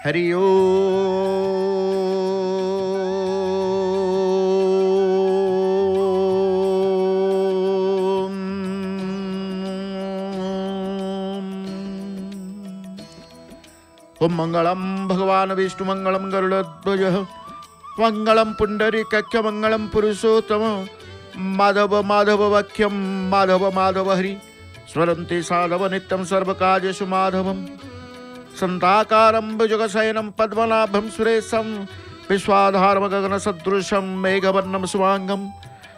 हरि ओम। ओम मंगलम भगवान विष्णु मंगलम गरुड़ध्वज मंगलम पुंडरीकाक्ष मंगलम पुरुषोत्तम माधव माधव वाक्यम माधव माधव हरि स्वरन्ति साधव नित्यं सर्वकार्येषु माधवम् संताकारं भुजगशयनं पद्मनाभं सुरेशं विश्वाधारं गगनसदृशं मेघवर्णं शुभांगं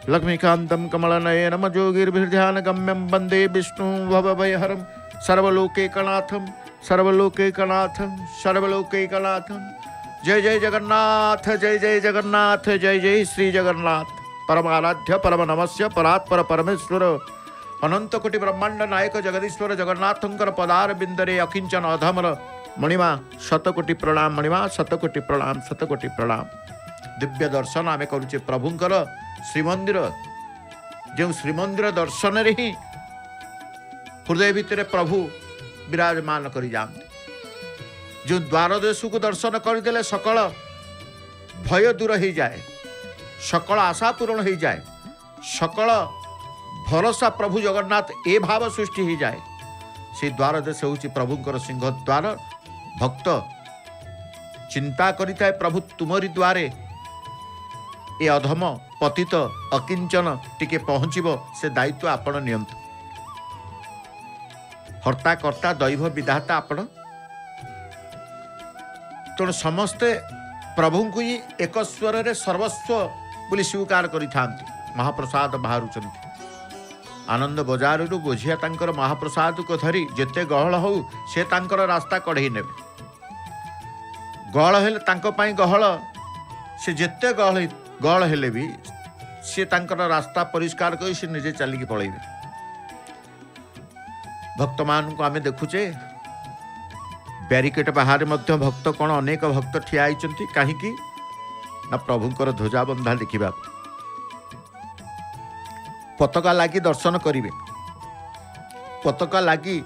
लक्ष्मीकान्तं कमलनयनं योगिर्भिर्ध्यानगम्यं वन्दे विष्णुं भवभयहरं सर्वलोकैकनाथं सर्वलोकैकनाथं सर्वलोकैकनाथं। जय जय जगन्नाथ जय जय जगन्नाथ जय जय श्री जगन्नाथ। परमाराध्य परम नमस्य परात्पर परमेश्वर अनंत कोटि ब्रह्मांड नायक जगदीश्वर जगन्नाथंकर पदार बिंदरे अकिंचन अधमर मणिमा शतकोटि प्रणाम मणिमा शतकोटि प्रणाम शतकोटि प्रणाम। दिव्य दर्शन आमे करुचे प्रभुंकर श्रीमंदिर जो श्रीमंदिर दर्शन रे ही हृदय भितर प्रभु विराजमान करी जाते। जो द्वार देश को दर्शन करदेले सकल भय दूर हो जाए सकल आशा पूरण हो जाए सकल भरोसा प्रभु जगन्नाथ ए भाव सृष्टि हो जाए। से द्वार देश हूँ प्रभुंकर सिंह द्वार। भक्त चिंता करिताए प्रभु तुमरी द्वारे ए अधम पतित अकिंचन टिके पहुँचब से दायित्व आपण नियंतु। हर्ता कर्ता दैव विधाता आपण तेणु समस्ते प्रभु को ही एक स्वर रे सर्वस्व बोली स्वीकार करिथांती। महाप्रसाद बाहरुचंती आनंद बजार रु बोझिया तांकर महाप्रसाद को धरी जेते गहल हो से तांकर रास्ता कढ़ई नेबे। गहल हेले तांको पाई गहल से जेते गहल हेले भी से तांकर रास्ता परिष्कार कर से निजे चलिकी पलैबे। भक्त मान को आमे देखुचे बैरिकेड बाहर मध्य भक्त कौन अनेक भक्त ठिया होइचंती काहीकि ना प्रभुंकर ध्वजा बंधा देखा पताका लागी दर्शन करिवे। पताका लागी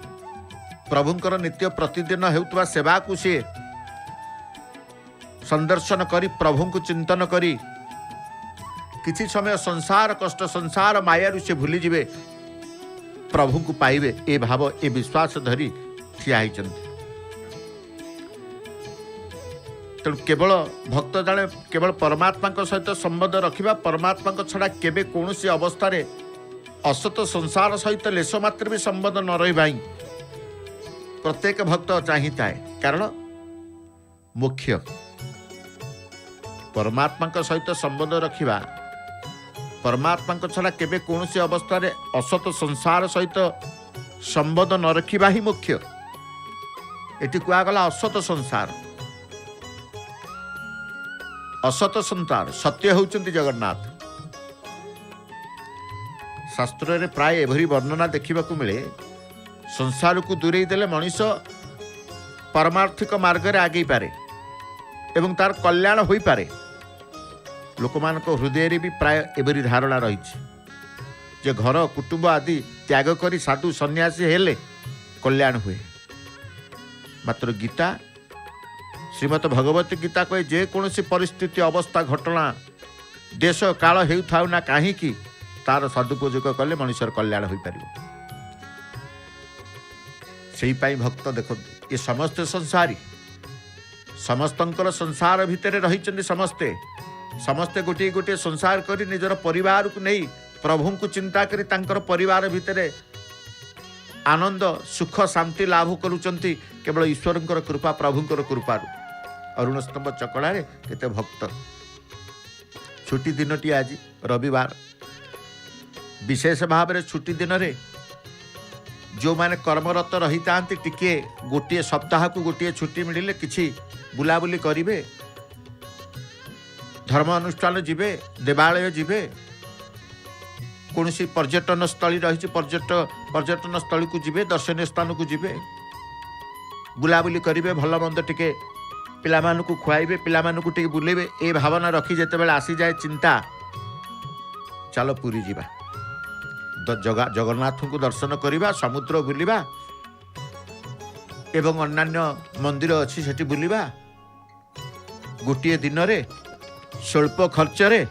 प्रभुंकर नित्य प्रतिदिन हेउतबा सेवा को से संदर्शन करी प्रभु को चिंतन करी किछि समय संसार कष्ट संसार मायारु से भूली जिवे प्रभु को पाइबे ए भाव ए विश्वास धरी ठिया होइचंती। तेणु केवल भक्त जाने केवल परमात्मा सहित संबंध रखिबा परमात्मा छड़ा केबे कौनसी अवस्था रे असत संसार सहित लेश मात्र भी संबंध न रही भाई प्रत्येक भक्त चाहिए। कारण मुख्य परमात्मा सहित संबंध रखिबा परमात्मा छड़ा केबे कौनसी अवस्था रे असत संसार सहित संबंध न रखिबा ही मुख्य। एटी कुआगला असत संसार असत संसार सत्य होउचंती जगन्नाथ। शास्त्र रे प्राय एभरी वर्णना देखा मिले संसार को दूरेई देले मनीष परमार्थिक मार्ग रे आगे पारे एवं तार कल्याण होई पारे। लोकमान को हृदय रे भी प्राय एभरी धारणा रही जे घर कुटुंब आदि त्याग करी साधु सन्यासी हेले कल्याण हुए। मात्र गीता श्रीमद भगवती गीता कहे जे कौन परिस्थिति अवस्था घटना देश काल हेउ थाउ ना कहीं तार सदुपयोग कले मनुष्यर कल्याण हो पार। से भक्त देख ये समस्ते संसारी समस्तंकर संसार भितर रही समस्ते समस्ते गोटे गोटे संसार करी निजर परिवार को नहीं प्रभु को चिंता करी तांकर परिवार भितर आनंद सुख शांति लाभ करुचंती केवल ईश्वरंकर कृपा प्रभुंकर कृपारू। अरुण स्तंभ चकड़े केते भक्त छुट्टी दिनटी आज रविवार विशेष भाव में छुट्टी दिन रे जो माने कर्मरत रही तांती टिके गोटे सप्ताह को गोटे छुट्टी मिले किछि बुलाबुली करिवे धर्म अनुष्ठान जीवे देवालय जीवे कौन सी पर्यटन स्थली रही पर्यटन स्थली को जीवे दर्शनीय स्थान को जीवे बुलाबुली करिवे भल मंद टिके पिलामानु को खुआइबे पिलामानु को टिके बुलेबे ए भावना रखी जेते बेले आसी जाए चिंता चलो पुरी जीवा जगन्नाथ को दर्शन करिबा समुद्र बुलिबा एवं अन्यान्य मंदिर अच्छी सेठी बुलिबा गोटे दिन रे स्वल्प खर्चरे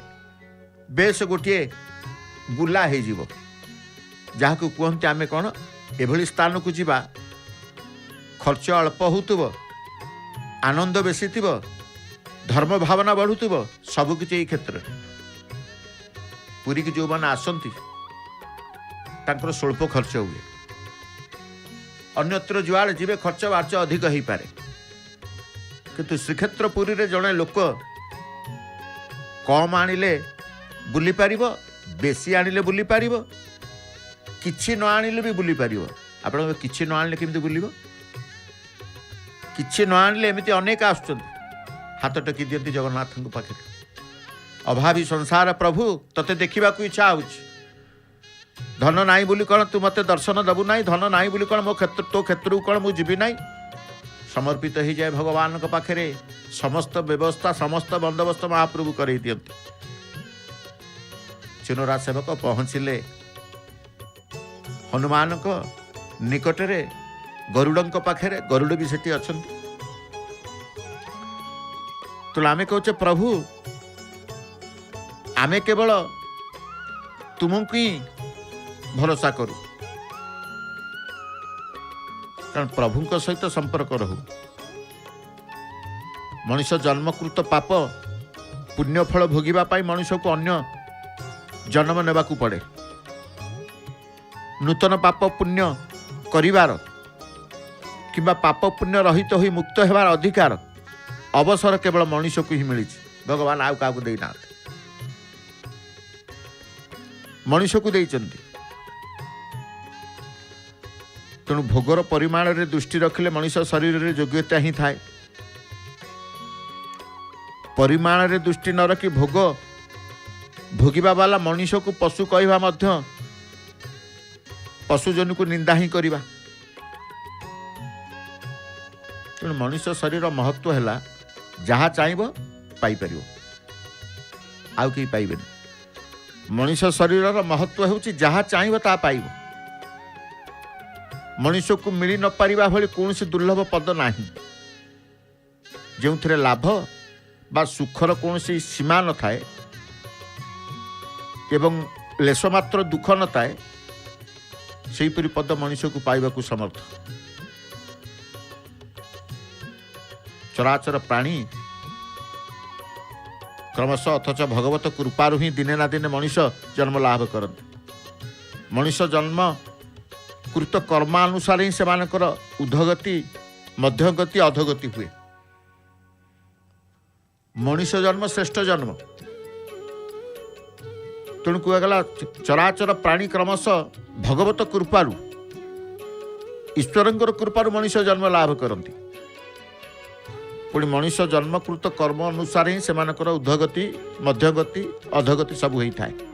बेस गोटे बुला हो जहाँ को कहते आम कौन एभली स्थान को जीवा खर्च अल्प हो आनंद बेसी थी धर्म भावना बढ़ुव सबकि क्षेत्र पुरी की जो मैंने आसती स्वल्प खर्च हुए अन्यत्र जुआड़े जीवे खर्च बार्च अधिक हो पारे किंतु श्रीक्षेत्र पुरी रे जड़े लोक कम आनिले बुली पारिबो बेसी आनिले बुली पारिबो किछि न आनिले भी बुली पारिबो आपण किछि न आनिले केमति बुलिबो किछि न आनिले एमिति अनेक आसुचंती हाथ टेकी दियंती जगन्नाथ पाखे अभावी संसार प्रभु तते देखा इच्छा हो धन नाई बोली कौन तू मते दर्शन दबू ना धन नाई बोली कौन मो क्षेत्र तो क्षेत्र कौन मुझे जीवी ना समर्पित हो जाए भगवान के पाखे समस्त व्यवस्था समस्त बंदोबस्त महाप्रभु कर दियंती चिनोरा सेवक पहुँचले हनुमान को निकटरे गरुड़ पाखे गरुड़ भी सेठी अच्छा तो आम कहे प्रभु आमे केवल तुमको ही भरोसा करू कारण प्रभु सहित संपर्क रहू मनीष जन्मकृत पाप पुण्यफल भोगिबा मनीष को अन्य जन्म नेबा को पड़े नूतन पाप पुण्य करिवार किंबा पाप पुण्य रहित होई मुक्त हेबार अधिकार अवसर केवल मनीष को ही मिली भगवान आउ क्या देना मनीष को देइचंती तेणु भोगर परिमाण रे दृष्टि रखिले मनीष शरीर रे योग्यता ही थाए परिमाण रे दृष्टि न रखी भोग भोगिबा वाला मनीष को पशु कहवा मध्य पशुजन को निंदा ही करिबा तेणु मनीष शरीर महत्व है जहाँ चाहब पाइपर आउ कहीं पाइबेनि मनीष शरीर महत्व होउछि जहाँ चाहब ता पाइब मनीष को मिली न पारिबा भली कौन से दुर्लभ पद नहीं जो थे लाभ बा सुखर कौन सी सीमा न थाए एवं लेश मात्र दुख न थाए सेहीपरि पद मनीष को पाइबा को समर्थ चराचर प्राणी क्रमश अथच भगवत कृपारु ही दिने ना दिने मनीष जन्म लाभ करते मनीष जन्म कृत कर्मानुसार ही से उद्धगति मध्यगति अधोगति हुए मनीष जन्म श्रेष्ठ जन्म तेणु कहगला चराचर प्राणी क्रमश भगवत कृपारु ईश्वरंकर कृपारु मनीष जन्म लाभ करती पुणी मनीष जन्मकृत कर्म अनुसार ही से उद्धगति मध्यगति अधोगति सब होता है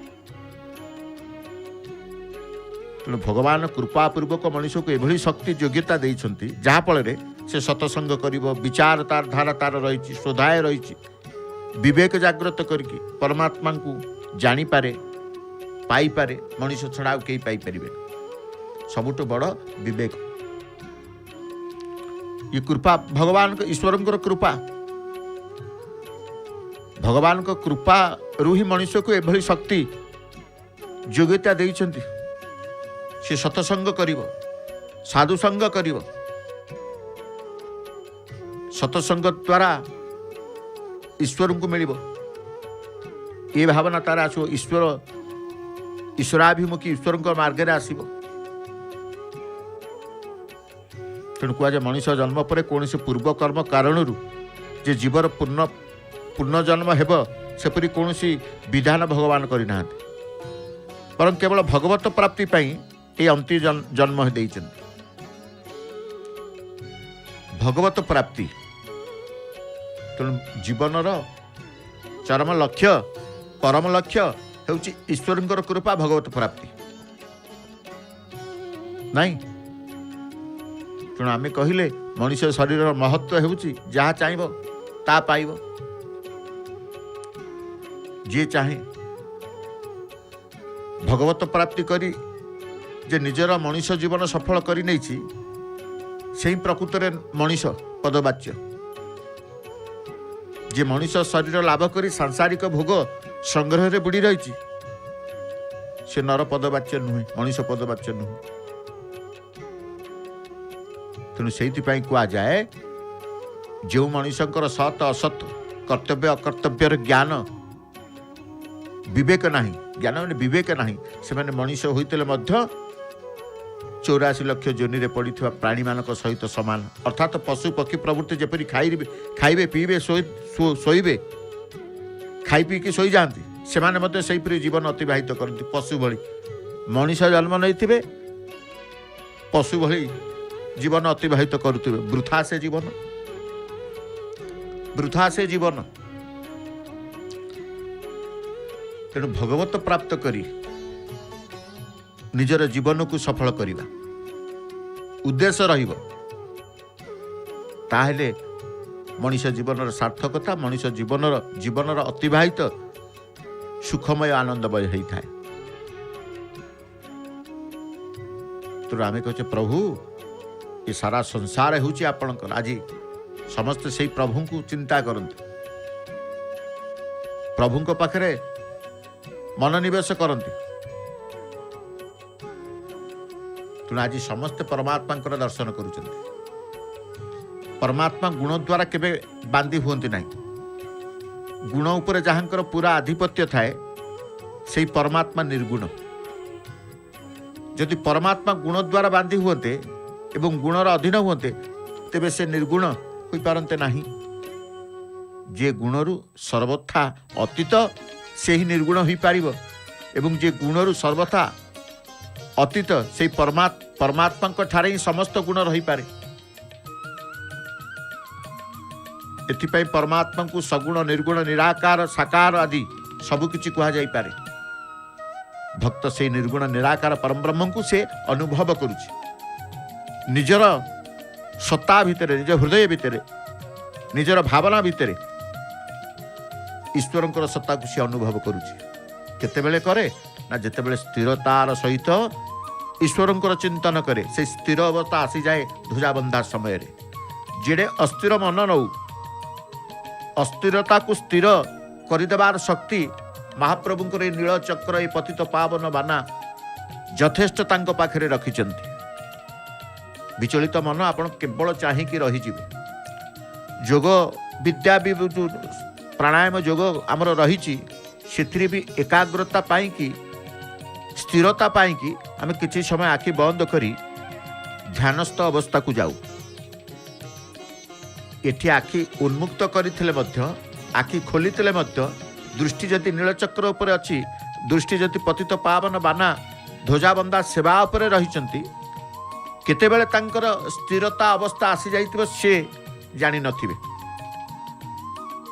तेणु भगवान कृपापूर्वक मनीष को एभली शक्ति योग्यता देइछंती जहाँ फल से सत्संग करिवो विचार तार धारा तार रही शोधाय रही विवेक जागृत करके परमात्मा को जानीपारे पाइपारे मनीष छड़ा कई पाइपर सबुठ बड़ विवेक ये कृपा भगवान ईश्वर कृपा भगवान कृपा रू ही मनुष्य को एभली शक्ति योग्यता देइछंती से सत्संग करिवो साधु संग करिवो सत्संग द्वारा ईश्वर को मिलिबो ये भावना तार आसो ईश्वराभिमुखी ईश्वर मार्ग में आसब तेणु कह मनीष जन्म पर कौन से पूर्व कर्म कारण जे जीवर पुनर्जन्म हेब सेपरी कौन विधान भगवान करना परं केवल भगवत प्राप्ति ये अंतिम जन्म देइछन भगवत प्राप्ति तेणु जीवनर चरम लक्ष्य परम लक्ष्य होउछि ईश्वरंकर कृपा भगवत प्राप्ति नहीं तेणु आम कहले मनुष्य शरीर महत्व होउछि जहाँ चाहब ता पाइब जे चाहे भगवत प्राप्ति करी जे निजर मनुष्य जीवन सफल करी नैछि सेही प्रकृत में मनुष्य पदवाच्य जे मनुष्य शरीर लाभ करी सांसारिक भोग संग्रह बुड़ी रही से नर पदवाच्य नुहे, मनुष्य पदवाच्य नुहे। तेणु से कहुए जो मनुष्य सत असत कर्तव्य अकर्तव्यर ज्ञान विवेक नहीं, ज्ञान माने विवेक नहीं, से माने मनुष्य होते 84 लक्ष जोनि पड़ी प्राणी मान सहित सामान, अर्थात पशु पक्षी प्रवृत्ति जपरी खाइबे पीबे शोइबे, खाई पीकी शोई जाती से सेहीपरि जीवन अतिवाहित करती पशु भली। मनुष्य जन्म नहीं पशु भली जीवन अतिवाहित करुवे, वृथा से जीवन, वृथा से जीवन। तेणु भगवत प्राप्त करी निजर जीवन को सफल करवा उद्देश्य रहिबो, ताहेले मनुष्य जीवन सार्थकता, मनुष्य जीवन अतिवाहित सुखमय आनंदमय होता है। तो आम कहे प्रभु ये सारा संसार होची आपणकर, आज समस्त से प्रभु को चिंता करते, प्रभु को पाखरे मनोनिवेश करते। तेणु आज समस्त परमात्मा दर्शन करुँच। परमात्मा गुण द्वारा केबे बांधी हुंती नहीं, गुण उपर जहाँकर पूरा आधिपत्य थाए से परमात्मा निर्गुण। जदि परमात्मा गुण द्वारा बांधी हुंते एवं गुणर अधीन हुंते तेबे से निर्गुण हो पारते नहीं। जे गुणरु सर्वथा अतीत से ही निर्गुण हो पारिबो, एवं जे गुणरु सर्वथा अतीत से परमात्मा ठारे ही समस्त गुण रही पारे। एथिपाई परमात्मा को सगुण निर्गुण निराकार साकार आदि सबकिछि कहा जाई पारे। भक्त से निर्गुण निराकार परम ब्रह्म को से अनुभव करुछि, निजर सत्ता भितर, निज हृदय भितर, निजर भावना भितर ईश्वरंकर सत्ता को से अनुभव करुछि। केतेबेले करे ना जेतेबेले स्थिरतार सहित ईश्वरंकर चिंतन करे, से स्थिर अवस्था आसी जाए ध्वजाबंधा समय रे। जेडे अस्थिर मन नौ, अस्थिरता को स्थिर करदेवार शक्ति महाप्रभुंकर नील चक्र ए पतित पावन बाना यथेष्ट तांको पाखरे रखिचंती। विचलित मन आपण केवल चाहिकी रहीजिबे। योग विद्या भी प्राणायाम योग आमर रही से भी एकाग्रता पाई कि स्थिरता पाई कि आम किसी समय आखि बंद करी ध्यानस्थ अवस्था को जाऊ। एठी आखि उन्मुक्त करथिले मध्य, आखि खोलिथिले मध्य दृष्टि जति नीलचक्र उपरे अछि, दृष्टि जति पतित पावन बाना ध्वजाबंधा सेवा उपरे रहिचंती, केतेबेले तांकर स्थिरता अवस्था आसी जाइतिबो से जानि नथिबे।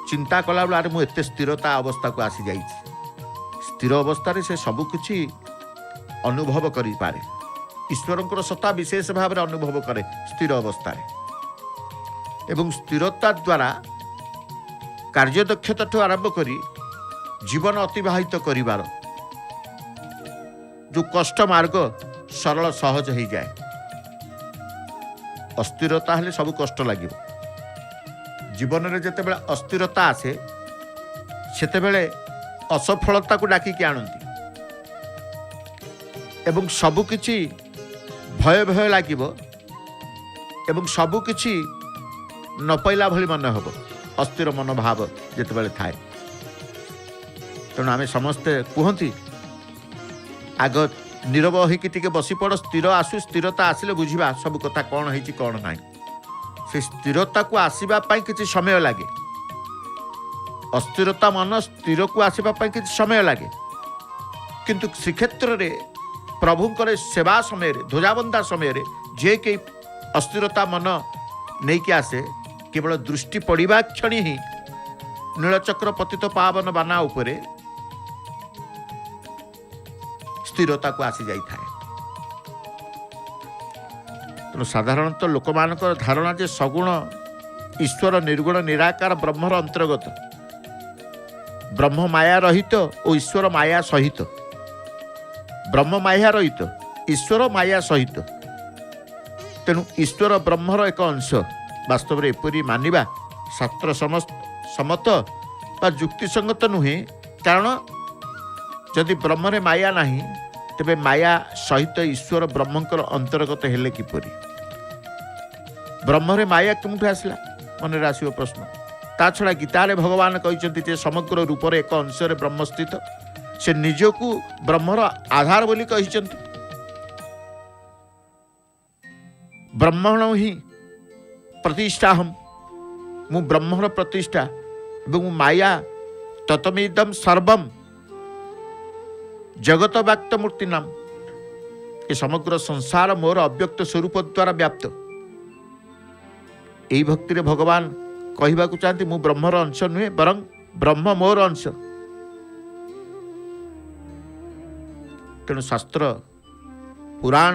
चिंता कला बेला मु एते स्थिरता अवस्था को आसी जाइछि। स्थिर अवस्था रे से सब किछि अनुभव करि पारे, ईश्वरंकर सत्ता विशेष भाव में अनुभव करे स्थिर अवस्था रे। एवं स्थिरता द्वारा कार्यदक्षता ठू आरंभ करी जीवन अतिवाहित करिवार जो कष्ट मार्ग सरल सहज हो जाए। अस्थिरता हेले सब कष्ट लगे। जीवन में जितेबले अस्थिरता आसे सेतेबेले असफलता को डाकिकी आणती एवं सबकिछि भय भय लागिब एवं सबकिछि न पाइला भली मन हम अस्थिर मनोभाव जितेबले थाए। तेणु आम समस्ते कहती आग नीरव होकर बसी पड़, स्थिर आसु, स्थिरता आसिले बुझा सब कथा कौन है कौन ना। से स्थिरता को आसवाई किसी समय लगे, अस्थिरता मन स्थिर को आसवाई किसी समय लगे, किंतु श्रीक्षेत्र रे प्रभुंकर सेवा समय ध्वजाबंधा समय जे कई अस्थिरता मन नहीं कि आसे केवल दृष्टि पड़ा क्षण ही नीलचक्र पतित पावन बाना उपरे स्थिरता को आसी जाई थाए। तेणु साधारणतः लोक मानकर धारणा जे सगुण ईश्वर निर्गुण निराकार ब्रह्मर अंतर्गत, ब्रह्म माया रहित और ईश्वर माया सहित, ब्रह्म माया रहित ईश्वर माया सहित। तेणु ईश्वर ब्रह्मर एक अंश वास्तव में एपरी मानिबा शास्त्र सम्मत बा युक्तिसंगत नुहे। कारण जदि ब्रह्म माया नहीं तेबे माया सहित ईश्वर ब्रह्मंकर अंतर्गत हेले किपरि? ब्रह्म माया केमठु आसला मन आसो प्रश्न। ता छड़ा गीतारे भगवान कहते समग्र रूप एक अंश ब्रह्म स्थित, से निजकू ब्रह्मर आधार बोली कहते। ब्रह्मण ही प्रतिष्ठा हम, मु ब्रह्मर प्रतिष्ठा एवं माया ततमिदम सर्वम जगत व्याप्त मूर्ति नाम। ये समग्र संसार मोर अव्यक्त स्वरूप द्वारा व्याप्त। यही भक्ति रे भगवान कहवा चाहती मु ब्रह्मर अंश नुहे बरं ब्रह्म मोर अंश। तेणु शास्त्र पुराण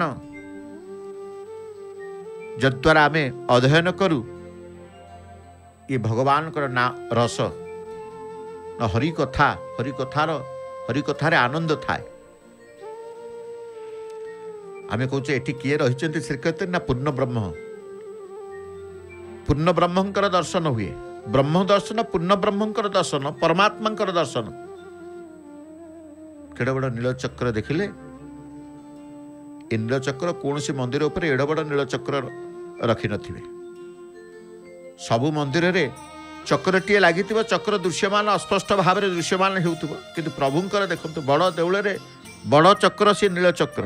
जद्वारा आमे अध्ययन करू ये भगवान ना रस न हरिकथार आनंद थाए। आमे कहूँ एटी किए रही श्रीकृष्ण ना पूर्ण ब्रह्म। पूर्ण ब्रह्मंकर दर्शन हुए। ब्रह्म दर्शन पूर्ण ब्रह्मंकर दर्शन परमात्मांकर दर्शन। केड़ बड़ नीलचक्र देखिले नीलचक्र कौन सी मंदिर उपर एड़ बड़ नीलचक्र रखी नथिबे। सबु मंदिर रे चक्रटीए लगी चक्र दृश्यमान अस्पष्ट भाव में दृश्यमान होउथिबो, किंतु प्रभुंकर देखंतु बड़ देउळे रे बड़ चक्र से नीलचक्र।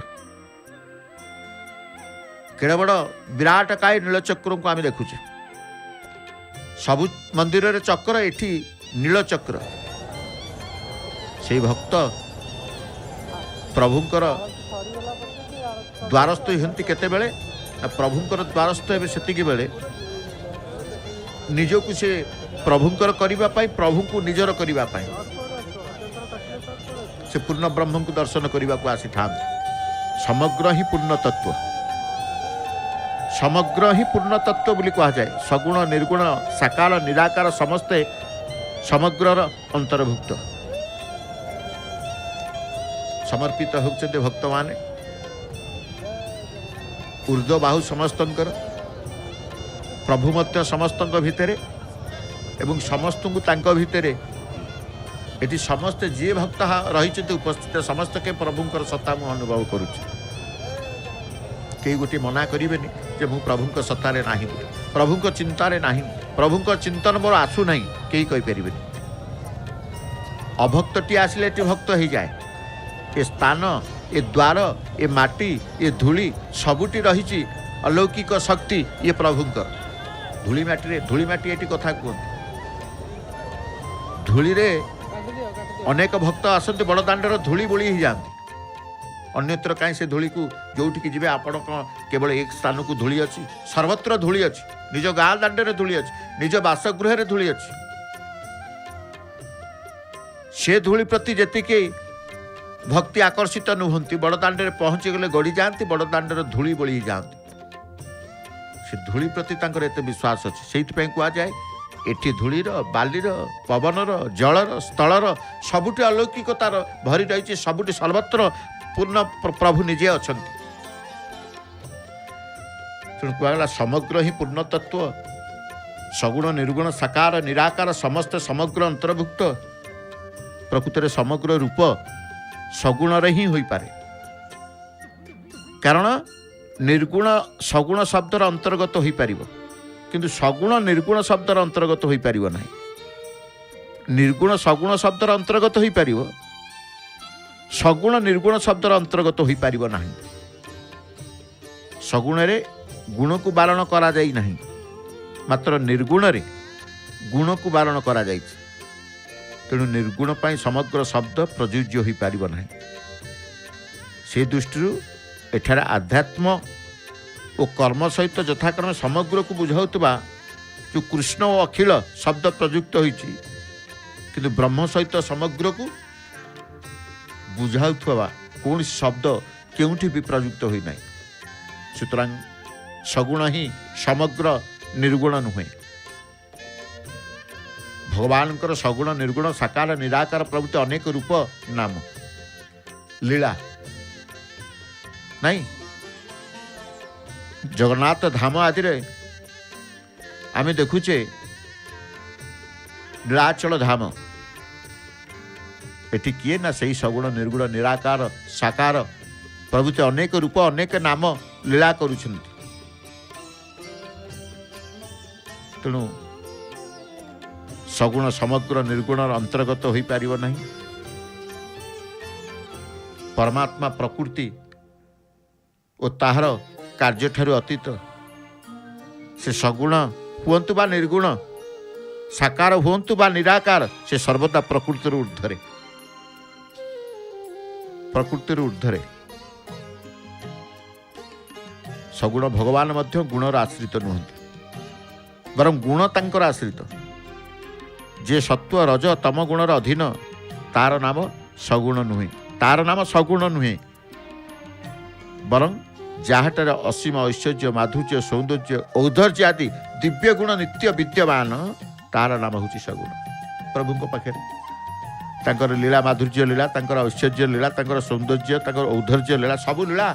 केड़ बड़ विराट काय नीलचक्र को आम देखुचे। सबु मंदिर रे चक्र एठी नीलचक्र। से भक्त प्रभुंकर द्वारस्थ हंती केते बेले प्रभुंकर द्वारस्थ हे सेतिकी बेले निजकू से प्रभुंकर करिबा पाई प्रभु को निजर करिबा पाई से पूर्ण ब्रह्म को दर्शन करने को आसी था। समग्र ही पूर्ण तत्व, समग्र ही पूर्ण तत्व बोली कहा जाए। सगुण निर्गुण साकार निराकार समस्ते समग्र अंतर्भुक्त समर्पित होते भक्त माने। ऊर्ध्व बाहु समस्तंकर प्रभु मध्य समस्तंक भितरे एवं समस्त को तांको भितरे एटी समस्ते जी भक्त रही उपस्थित समस्त के प्रभुंकर सत्ता मु अनुभव करुच्ची। कई गोटे मना करेनि जे मु प्रभुंक सत्तारे नाही, प्रभुंक चिंतारे नाही, प्रभुंक चिंतन मोर आसु नाही, कई कहि परिबेनि। अभक्तटी आसिले एटी भक्त हो जाए। ए स्थान ए द्वार ए माटी ए धूली सबुटी रही अलौकिक शक्ति ये प्रभुंकर। धूली माटी एटी कथा कहते। धूली रे अनेक भक्त आसते बड़दाण्डर धूली बोली ही जाती। अन्यत्र कहीं से धूली को जोठी जी आप केवल एक स्थान को धूली अच्छी, सर्वत्र धूली अच्छी। निज गाँ दाण्डे धूली अच्छी, निज बासगृह धूली अच्छी। से धूली प्रति जी भक्ति आकर्षित नुहंती बड़दाण्डे पहुँची गले गड़ी जाती, बड़दाण्डर धूली बोली जाती। से धूली प्रति तांकर एते विश्वास अच्छे। से कह जाए एटी धूलीर बालीर पवनर जलर स्थलर सबुठी अलौकिकतार भरी रही। सबुठी सर्वत्र पूर्ण प्रभु निजे अच्छा। तेणु कहला समग्र ही पूर्ण तत्व, सगुण निर्गुण साकार निराकार समस्त समग्र अंतर्भुक्त। प्रकृत में समग्र रूप सगुण ही हो पारे। कारण निर्गुण सगुण शब्दर अंतर्गत हो पार, किंतु सगुण निर्गुण शब्दर अंतर्गत हो पार ना। निर्गुण सगुण शब्दर अंतर्गत हो पार, सगुण निर्गुण शब्दर अंतर्गत हो पार ना। सगुण रे गुण को बारण करा जाई नहीं, मात्र निर्गुण रे गुण को बारण करा जाई। तेणु निर्गुण पाई समग्र शब्द प्रयोज्य हो पार ना। से दृष्टि एठार आध्यात्म और कर्म सहित यथाक्रम समग्र को बुझाउतबा जो कृष्ण और अखिल शब्द प्रयुक्त होइछि, किंतु ब्रह्म सहित समग्र को बुझाउतबा कौन शब्द केउठी भी प्रयुक्त होई नाही। सुतरां सगुण ही समग्र निर्गुण नुहे। भगवान सगुण निर्गुण साकार निराकार प्रभृति अनेक रूप नाम लीला नहीं। जगन्नाथ धाम आदि रे आमे देखुचे नीलाचल धाम एटी किए ना सही सगुण निर्गुण निराकार साकार प्रभुते अनेक रूप अनेक नाम लीला करुछन्ति। तेणु सगुण समग्र निर्गुण अंतर्गत हो पारिब नहीं। परमात्मा प्रकृति और ताहार कार्य ठारू अतीत से सगुण हुअंतु बा निर्गुण साकार हुअंतु बा निराकार से सर्वदा प्रकृतिर ऊर्ध्वरे सगुण भगवान मध्य गुणर आश्रित नुहंती बरं गुण तांकर आश्रित जे सत्व रज तम गुणर अधीन तार नाम सगुण नुहे तार नाम सगुण नुहे बरं जहाँटार असीम ऐश्वर्य माधुर्य सौंदर्य औधर्य आदि दिव्य गुण नित्य विद्यमान तार नाम हूँ सगुण। प्रभु पाखे तांकर लीला माधुर्य लीला तांकर ऐश्वर्य लीला तांकर सौंदर्य तांकर औधर्य लीला सबु लीला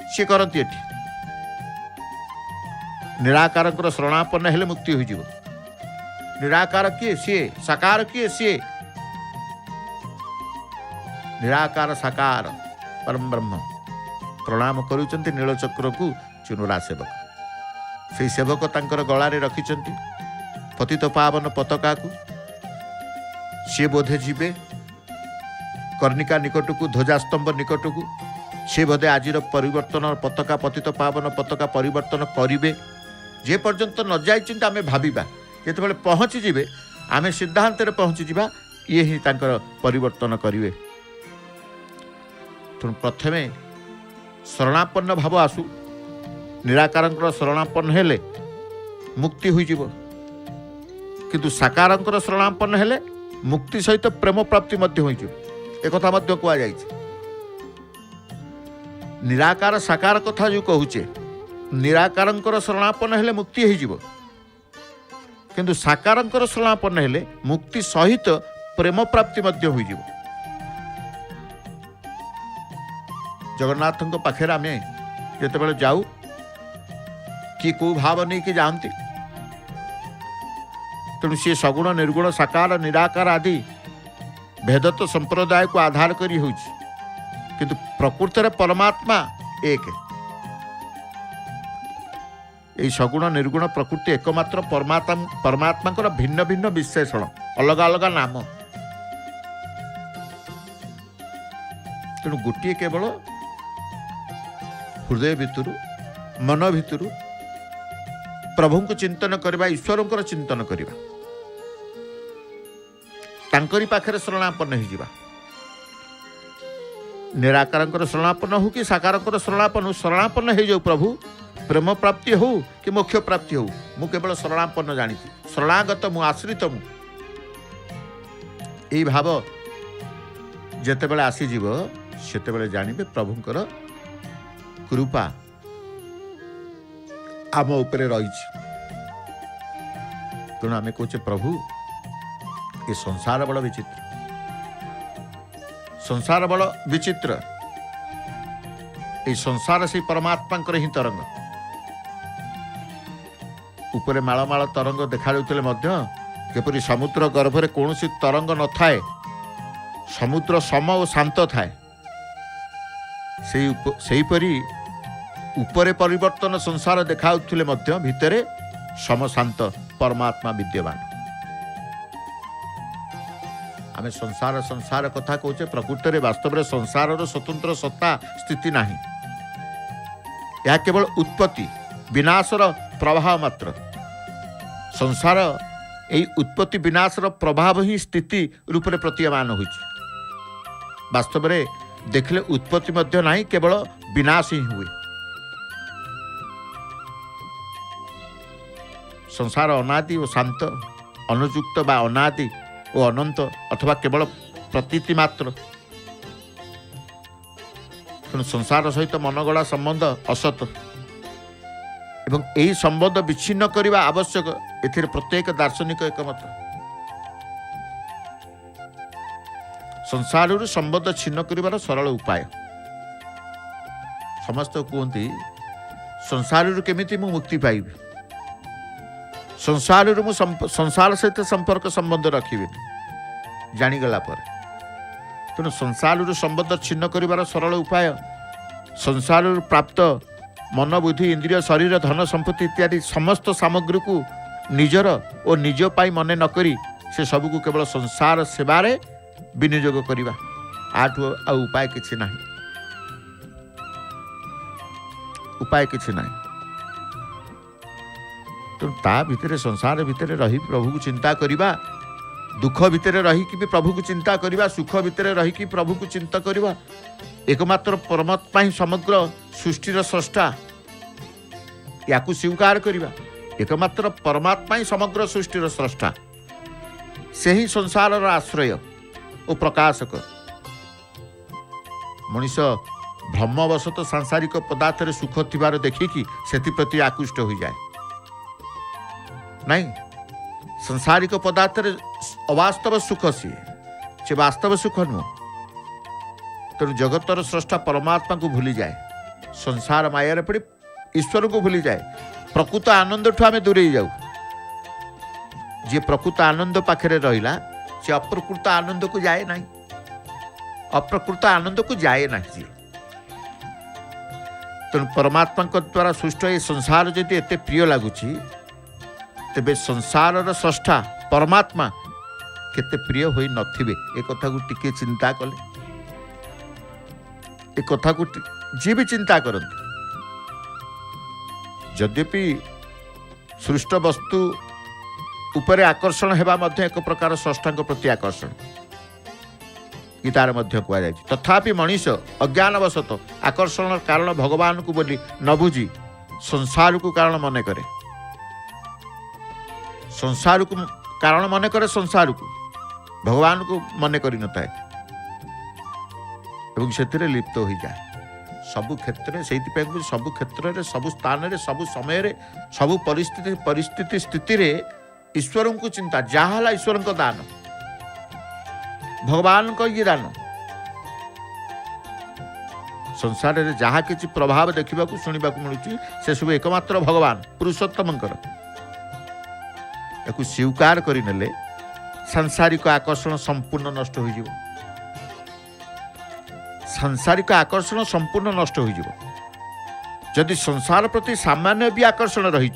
सी करती एठी निराकार शरणापन्न हेले मुक्ति हो जीव। निराकार किए सी साकार किए सी निराकार साकार परम ब्रह्म प्रणाम करुचंती नीलचक्र को चुनुरा सेवक से सेवक तांकर गलारे रखिचंती पतित पावन पताका को सी बोधे जीवे कर्णिका निकट को ध्वजास्तंभ निकट को सी बोधे आज परिवर्तन पताका पतित पावन पताका परिवर्तन करिवे जे पर्यंत न जाइंट आम भाविबा जिते पहुँची जीवे आम सिद्धांत पहुँची जा ये ही तांकर परिवर्तन करिवे। तेणु प्रथमे शरणापन्न भाव आसु निराकार शरणापन्न हेले मुक्ति हुई जीव किंतु साकार शरणापन्न हेले मुक्ति सहित प्रेम प्राप्ति मध्य होई जीव एक कथा मध्य कुआ जाइछि। निराकार साकार कथा जो कहूचे निराकार शरणापन्न हेले मुक्ति होई जीव किंतु साकार शरणापन्न हेले मुक्ति सहित प्रेम प्राप्ति मध्य होई जीव। जगन्नाथ पाखे आम जिते जाऊ कि कौ भाव नहीं कि जाती तेणु सी सगुण निर्गुण साकार निराकार आदि भेदत्व संप्रदाय को आधार करी होउछि किंतु प्रकृत परमात्मा एक यही सगुण निर्गुण प्रकृति एकमात्र परमात्मा भिन्न भिन्न विशेषण अलग अलग नाम तेणु गोटे केवल हृदय भितर मन भितर प्रभु को चिंतन करवा ईश्वर को चिंतन करवा तांकरी पाखरे शरणापन्न हो जावा निराकार शरणापन्न हो कि साकार शरणापन्न हो जाऊ प्रभु प्रेम प्राप्ति हो कि मोक्ष प्राप्ति हो मु केवल शरणापन्न जानी शरणागत मु आश्रित मु यही भाव जेतेबेले आसीजिव सेतेबेले जानिबे प्रभुंकर कृपा आम उपरे रही। तेणु आम कहे प्रभु ये संसार बड़ विचित्र संसार बड़ विचित्र ये संसार से परमात्मा ही तरंग उपरे मालमाल तरंग देखा जपरी समुद्र गर्भरे कौन तरंग न थाए समुद्र सम और शांत थाए से परी उपरे परिवर्तन संसार देखा भितरे सम शांत परमात्मा विद्यमान। आम संसार संसार कथा कहे प्रकृत में वास्तव में संसार स्वतंत्र सत्ता स्थिति नहीं यह केवल उत्पत्ति विनाशर प्रभाव मात्र संसार यही उत्पत्ति विनाशर प्रभाव ही स्थिति रूप में प्रतीयमान हो वास्तव में देखले उत्पत्ति मध्य नहीं केवल विनाश ही हुए। संसार अनादि और शांत अनुयुक्त बा अनादि और अनंत अथवा केवल प्रतीति मात्र तेणु संसार सहित मनगढ़ा संबंध असत एवं यही संबंध विच्छिन्न करने आवश्यक एथिरे प्रत्येक दार्शनिक एकमत संसार संबंध छिन्न कर सरल उपाय समस्त कहते संसार केमिति मु मुक्ति पाइबी संसार संसार सहित संपर्क संबंध रखिबे जानीगला पर। तेणु संसार संबंध छिन्न कर सरल उपाय संसार प्राप्त मन बुद्धि इंद्रिय शरीर धन संपत्ति इत्यादि समस्त सामग्री को निजर और निज पाई मन नकरी से सबको केवल संसार सेवारे विनियोग करवा आठू आ उपाय किछि नाही, उपाय किछि नाही। तो ता भितर संसार भितर रही प्रभु को चिंता करवा, दुख भितर रही कि भी प्रभु को चिंता करवा, सुख भितर रही कि प्रभु को चिंता करवा। एकमात्र परमात्मा ही समग्र सृष्टिर स्रष्टा या स्वीकार करवा। एकमात्र परमात्मा ही समग्र सृष्टिर स्रष्टा, से ही संसार आश्रय और प्रकाशक। मनीष भ्रमवशत सांसारिक पदार्थ सुख थिबार देखिकी से प्रति आकृष्ट हो जाए नहीं। सांसारिक पदार्थ अवास्तव सुख सी वास्तव सुख नुह। तेणु जगतर स्रष्टा परमात्मा को भूली जाए, संसार मायार पड़ी ईश्वर को भूली जाए, प्रकृत आनंद ठू आम दूरे जाऊ। जी प्रकृत आनंद पाखे रहिला से अप्रकृत आनंद को जाए नहीं, अप्रकृत आनंद को जाए नहीं। तेणु परमात्मा द्वारा सृष्ट ये संसार जदि एते प्रिय लगुच तेबे संसार स्रष्टा परमात्मा केते प्रिय होई नथिबे। ए कथा को टिके चिंता कले, ए कथा को जी भी चिंता करते। यद्यपि सृष्ट वस्तु उपरे आकर्षण हेबा मध्य एक प्रकार स्रष्टा प्रति आकर्षण गीतार मध्य कह जाए। तथापि मनीष अज्ञानवशत आकर्षण कारण भगवान को बोली न बुझी संसार को कारण मन करे, संसार को कारण मन करे, संसार को भगवान को मन करी नଥାଏ एवं से लिप्त हो जाए। सबु क्षेत्र से सबु क्षेत्र में सबु स्थान में सबु समय सबु परिस्थिति स्थिति रे ईश्वर को चिंता जहाँ ईश्वर को दान, भगवान को ये दान। संसार में जहाँ किसी प्रभाव देखा शुणा मिलूँ से सब एकमात्र भगवान पुरुषोत्तमंकर या स्वीकार करने सांसारिक आकर्षण संपूर्ण नष्ट हो जाए, सांसारिक आकर्षण संपूर्ण नष्ट हो जाए। जदि संसार प्रति सामान्य भी आकर्षण रही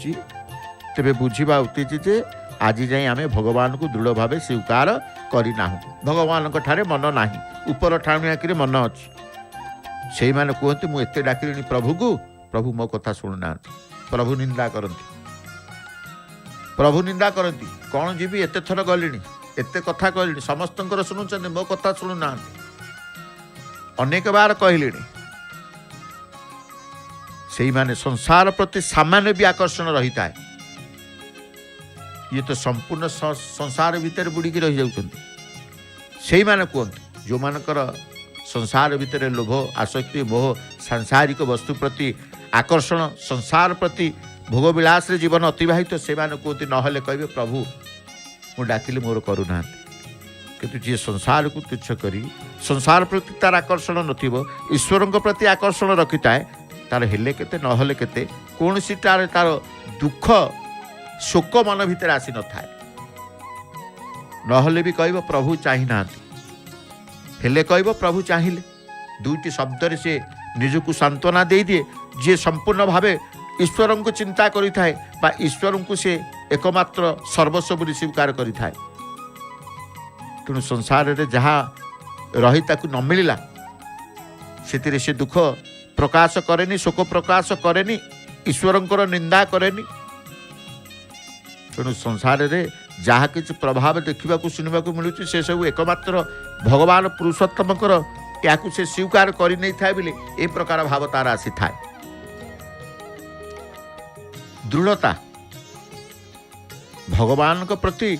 तेरे बुझा उचित जे आज जाए आम भगवान को दृढ़ भाव स्वीकार करना। भगवान ठारे मन ना, ऊपर ठाणुआकि मन अच्छी से मैंने कहते मुझे डाकिली प्रभु को, प्रभु मो कथा शुणुना, प्रभु निंदा करती, प्रभु निंदा करती। कौन जीवी एते थर गलिनी, एते कथा कहली, समस्त शुणुंट मो कथा शुणुना, अनेक बार कहले। से माने संसार प्रति सामान्य भी आकर्षण रही था, ये तो संपूर्ण संसार भीतर बुड़ीकी रही जाउछन्ति। से माने कहते जो मानकर संसार भितर लोभ आसक्ति मोह सांसारिक वस्तु प्रति आकर्षण, संसार प्रति भोगविलास जीवन अतिवाहित, से माने कहते नहले कहे प्रभु मु डाकिले मोर करूना। किंतु जी संसार को तुच्छ करी संसार प्रति तार आकर्षण नथिबो, ईश्वर प्रति आकर्षण रखि थाए, तार हेले केते नहले केते कौन सी तार दुख शोक मन भितर आसी न थाए। नहले भी कहब प्रभु चाहि नांती, हेले कहब प्रभु चाहिए। दुईटी शब्द से निजको सांत्वना दे दिए। जी संपूर्ण भावे ईश्वर को चिंता करि थाए बा ईश्वर को से एकमात्र सर्वस्व बोली स्वीकार करि थाए। तेणु संसार रे जहाँ रही ताकू न मिलला से से दुख प्रकाश करेनी, शोक प्रकाश करेनी, ईश्वर निंदा करेनी। तेणु संसार रे जहाँ किसी प्रभाव देखा शुणा मिलूँ से सब एकमात्र भगवान पुरुषोत्तमकर या से स्वीकार कर नहीं था बोले ए प्रकार भाव तार आसी थाए। दृढ़ता भगवान को प्रति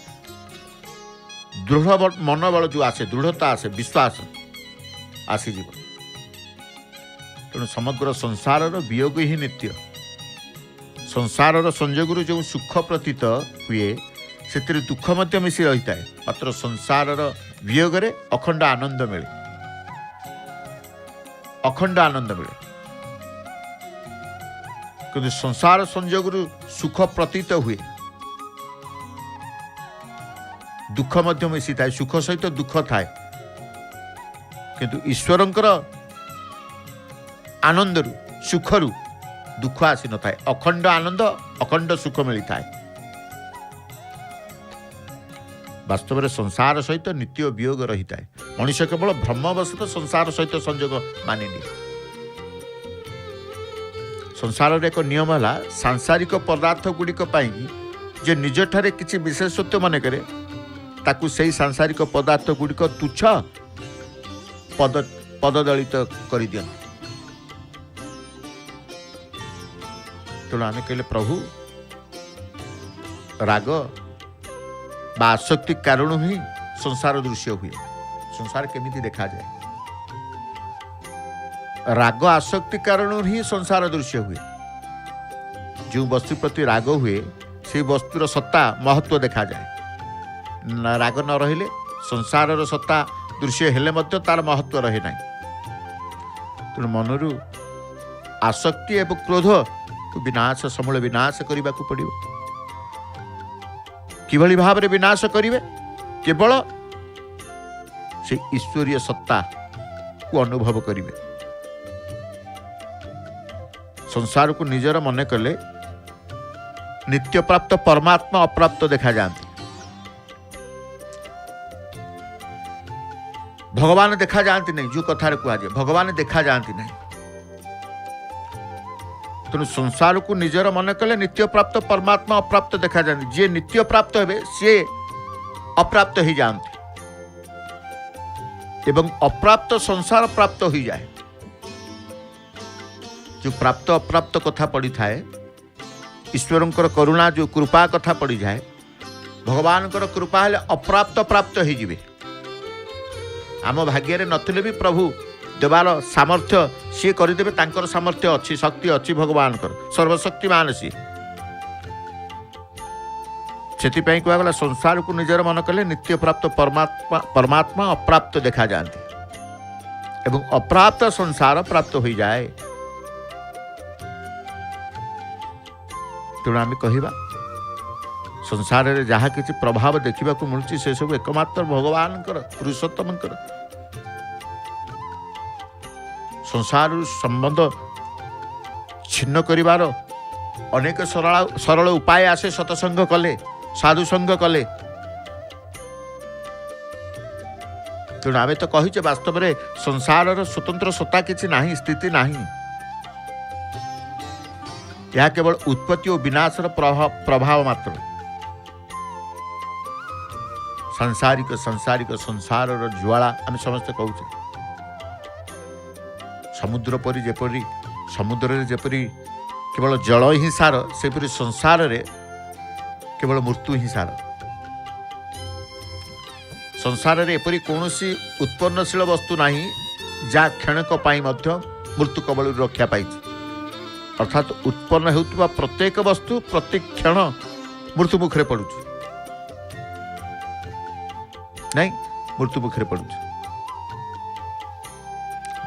दृढ़ मनोबल जो आसे, दृढ़ता आसे, विश्वास आसीज। तेणु समग्र संसार वियोग ही नित्य। संसार संजोग जो सुख प्रतीत हुए से दुख मध्य मिसी रही है, मात्र संसार वियोग रे अखंड आनंद मिले, अखंड आनंद मिले। किंतु संसार संजोग सुख प्रतीत हुए दुख मध्य मिसी थाए, सुख सहित दुख थाए, किंतु ईश्वरंकर आनंदरु सुखरु दुख आसी न थाए। अखंड आनंद अखंड सुख मिली थाए। वास्तव में संसार सहित नित्य वियोग रही थाए। मनुष्य केवल भ्रमवशत संसार सहित संयोग मानि निए। संसार एक नियम है, सांसारिक पदार्थ गुड़िक जे निज ठारे किसी विशेषत्व मन करे ताकू से सांसारिक पदार्थ गुड़िक तुच्छ पददलित कर दिया। तेणु आम कहले प्रभु राग बा आसक्ति कारण ही संसार दृश्य हुए। संसार केमिति देखा जाए? राग आसक्ति कारण ही संसार दृश्य हुए। जो वस्तु प्रति राग हुए से वस्तुर सत्ता महत्व देखा जाए। राग न रहिले संसार सत्ता दृश्य हेले मध्य तार महत्व रहे ना। तेणु मनरु आसक्ति एवं क्रोध को विनाश समूल विनाश करने को पड़ो। किभली भाव में विनाश करिवे? केवल से ईश्वरीय सत्ता को अनुभव करिवे। संसार को निजर मन कले नित्य प्राप्त परमात्मा अप्राप्त देखा जाती। भगवान देखा जाती नहीं। जो कथार कहुए भगवान देखा जाती नहीं। तेणु संसार को निजर मन कले नित्य प्राप्त परमात्मा अप्राप्त देखा जाती। जे नित्य प्राप्त हे सी अप्राप्त ही जाती एवं अप्राप्त संसार प्राप्त हो जाए। जो प्राप्त अप्राप्त कथा पड़ी थाए, ईश्वरंकर करुणा जो कृपा कथा पड़ी जाए, भगवान कृपा हेले अप्राप्त प्राप्त हो जिवे। आम भाग्य रे नथिले भी प्रभु देवार सामर्थ्य सी करदेवे। तांकर सामर्थ्य अच्छी, शक्ति अच्छी भगवान सर्वशक्तिमान सी। से कहगला संसार को निजर मन कले नित्य प्राप्त परमात्मा अप्राप्त देखा जाती एवं अप्राप्त संसार प्राप्त हो जाए। तेणु आम कहवा संसार में जहाँ किसी प्रभाव देखा मिलूँ से सब एकमात्र भगवान पुरुषोत्तम। संसार संबंध छिन्न करिवार अनेक सरल उपाय आसे। सतसंग कले, साधु संग कले। तेणु आम तो कहीचे वास्तव में संसार स्वतंत्र सत्ता किसी नाही, स्थिति नाही। यह केवल उत्पत्ति और विनाशर प्रभाव मात्र। सांसारिक संसार ज्वाला आम समस्ते कहूचे। समुद्र परी जेपरी समुद्र जेपरी केवल जल ही सार, सेपरी संसार रे केवल मृत्यु ही सार। संसार रे एपरी कौनसी उत्पन्नशील वस्तु नाही जा क्षणक पाई मध्य मृत्यु कबल रक्षा पाई। अर्थात उत्पन्न होता प्रत्येक वस्तु प्रत्येक क्षण मृत्यु मुखरे पड़ू नहीं, मृत्यु मुखरे पड़ू।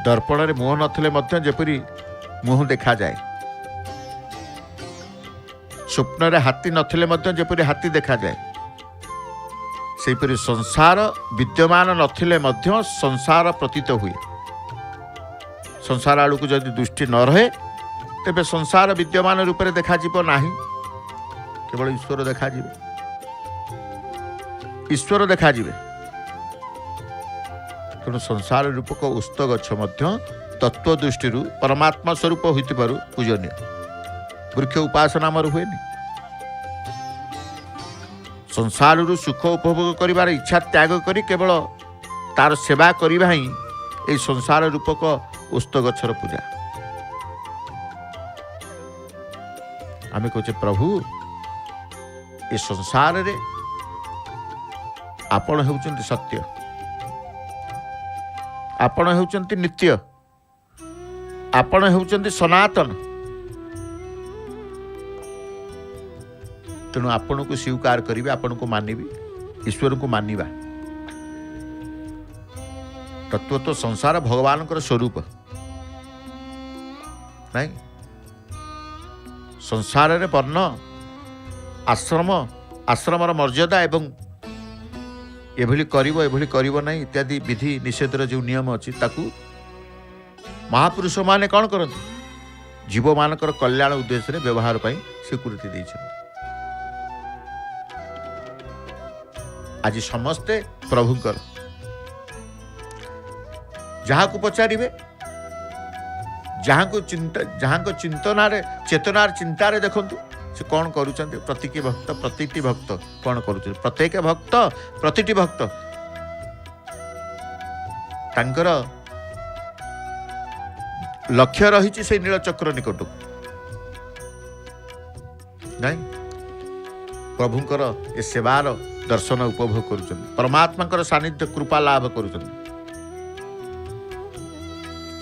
दर्पण रे मुह नथिले मध्य जेपरी मुह देखा जाए, स्वप्न रे हाथी नथिले मध्य जेपरी हाथी देखा जाए, सेपरी संसार विद्यमान नथिले मध्य संसार प्रतीत हुए। संसार आड़ को जदि दृष्टि न रहे तेबे संसार विद्यमान रूप में देखा जीव नाही, केवल ईश्वर देखा जीवे। ईश्वर देखा जीवे। तेणु संसार रूपक उस्त गछ मध्य तत्व दृष्टि परमात्मा स्वरूप होइतिबारु पूजनीय। वृक्ष उपासना आमर हुए। संसार सुख उपभोग करिवार इच्छा त्याग करी केवल तार सेवा करिबा ही ए संसार रूपक उस्त गछर पूजा। आमे कहचे प्रभु ए संसार रे आपण हेउचंती सत्य, आपण हेउचंती नित्य, आपण हेउचंती सनातन। तेणु आपण को स्वीकार करिवे, आपण को मानिबी, ईश्वर को मानिबा। तत्व तो संसार भगवान स्वरूप नहीं। संसार रे वर्ण आश्रम, आश्रमर मर्यादा एवं एभली करिवो नहीं इत्यादि विधि निषेधर जो नियम अच्छी ताकू महापुरुष माने कौन करते जीव मानकर कल्याण उद्देश्य रे व्यवहार पाई स्वीकृति देइछन्ति। आज समस्ते प्रभुंकर जहाँ को पचारे जहाँ को चिंतनार चेतनार चिंतार देखु से कौन करुँच प्रत्येक भक्त प्रतिटी भक्त कौन करुँच प्रत्येक भक्त प्रतिटी भक्त तांकर लक्ष्य रही से नीलचक्र निकट नहीं प्रभुंकर ए सेवार दर्शन उपभोग कर परमात्मा सानिध्य कृपा लाभ कर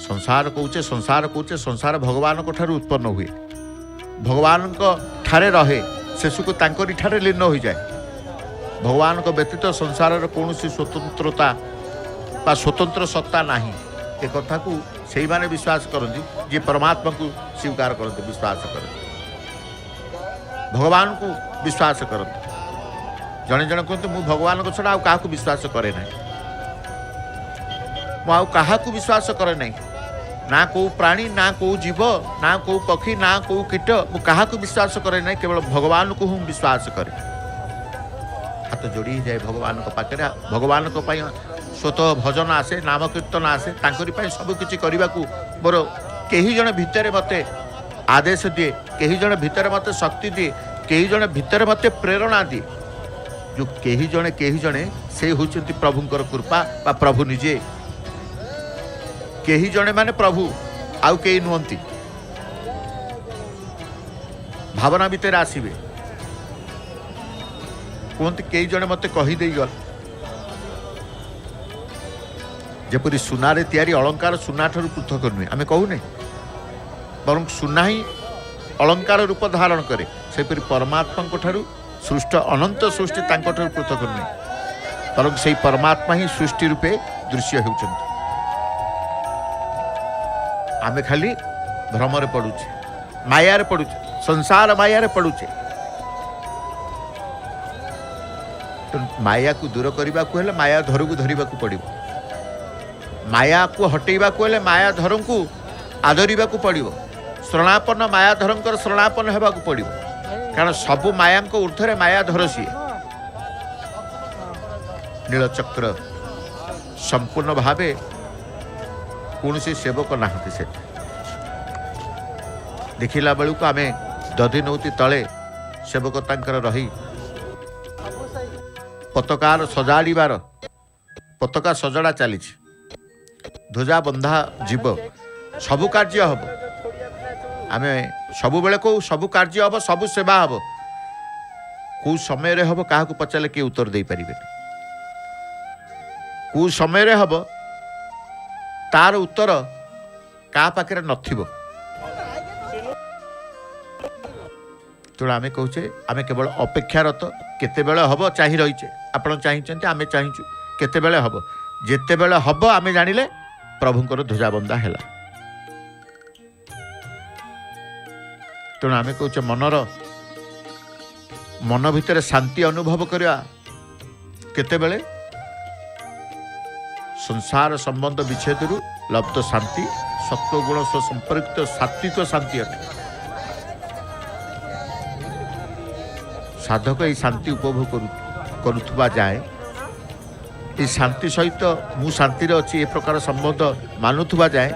संसार कौचे संसार भगवान को ठारू उत्पन्न हुए भगवान को ठारे रहे शेष को तांकरी ठारे लीन हो जाए भगवान को व्यतीत संसार कौन स्वतंत्रता बा स्वतंत्र सत्ता नहीं ए कथा को से माने विश्वास करती जी परमात्मा को स्वीकार करते विश्वास करते भगवान को विश्वास करते जड़े जड़े कहते मुझे भगवान को छड़ा क्या विश्वास करे ना मुझे विश्वास करे ना ना को प्राणी ना को जीव ना को पक्षी ना को कीट मुझे विश्वास करे ना केवल भगवान को हूँ विश्वास करे हाथ जोड़ी जाए भगवान को पाखे भगवान को स्वतः भजन आसे नाम कीर्तन आसे तांकरी सबकिछि करने को मोर कहीं जन भितर मते आदेश दिए कहीं जन भितर मते शक्ति दिए कहीं जन भितर मते प्रेरणा दिए जो कहीं जने से होचंती प्रभुंकर कृपा बा प्रभु निजे कहीं जने माने प्रभु आउ कहीं नुहंती भावना भितर आसवे कहते कई जने मते कही देई गल जपरी सुनारे तैयारी अलंकार सुना ठारू पृथक नुहे आम कहूने बर सुना ही अलंकार रूप धारण करे सेपरी परमात्मा ठारू सृष्ट अनंत सृष्टि तांको ठारू पृथक नुहे बर से परमात्मा ही सृष्टि रूपे दृश्य होउछन्ति आमे खाली भ्रमरे पड़ुचे मायार पड़ुचे संसार मायार पड़ुचे तो माया को दूर करने को हेले माया धर को धरने को पड़ो माया को हटेबा को हेले माया धर को आदरवा को पड़ो शरणापन्न माया धरंकर शरणापन्न होगा पड़ो कारण सबु माया ऊर्धरे माया धर सी नीलचक्र संपूर्ण भावे कौन से सेवक नहांती से देखला बेलू को आम दधि नौती तले सेवक तांकर रही पताकार सजाड़बार पताका सजड़ा चली ध्वजा बंधा जीव सबु कार्य हम आम सबु बेले को सबु कार्य हम सबु सेवा हम कौ समय हम क्या पचारे किए उत्तर दे पारे कौ समय हम तार उत्तर का पाखे नथिबो तेणु आम कहे आम केवल अपेक्षारत केते बेले हम चाही रहीचे आपण चाहिए आम चाहूँ केते बेले हम जेते बेले हम आम जानिले प्रभुंकर ध्वजाबंधा है तेणु आम कहे मन भितर शांति अनुभव करवा केते बेले संसार संबंध विच्छेद लब्ध शांति सत्वगुण संपर्कित सात्विक शांति अटे साधक ये शांति उपभोग करुवा जाए ये शांति सहित मु शांति अच्छी ए प्रकार संबंध मानुवा जाए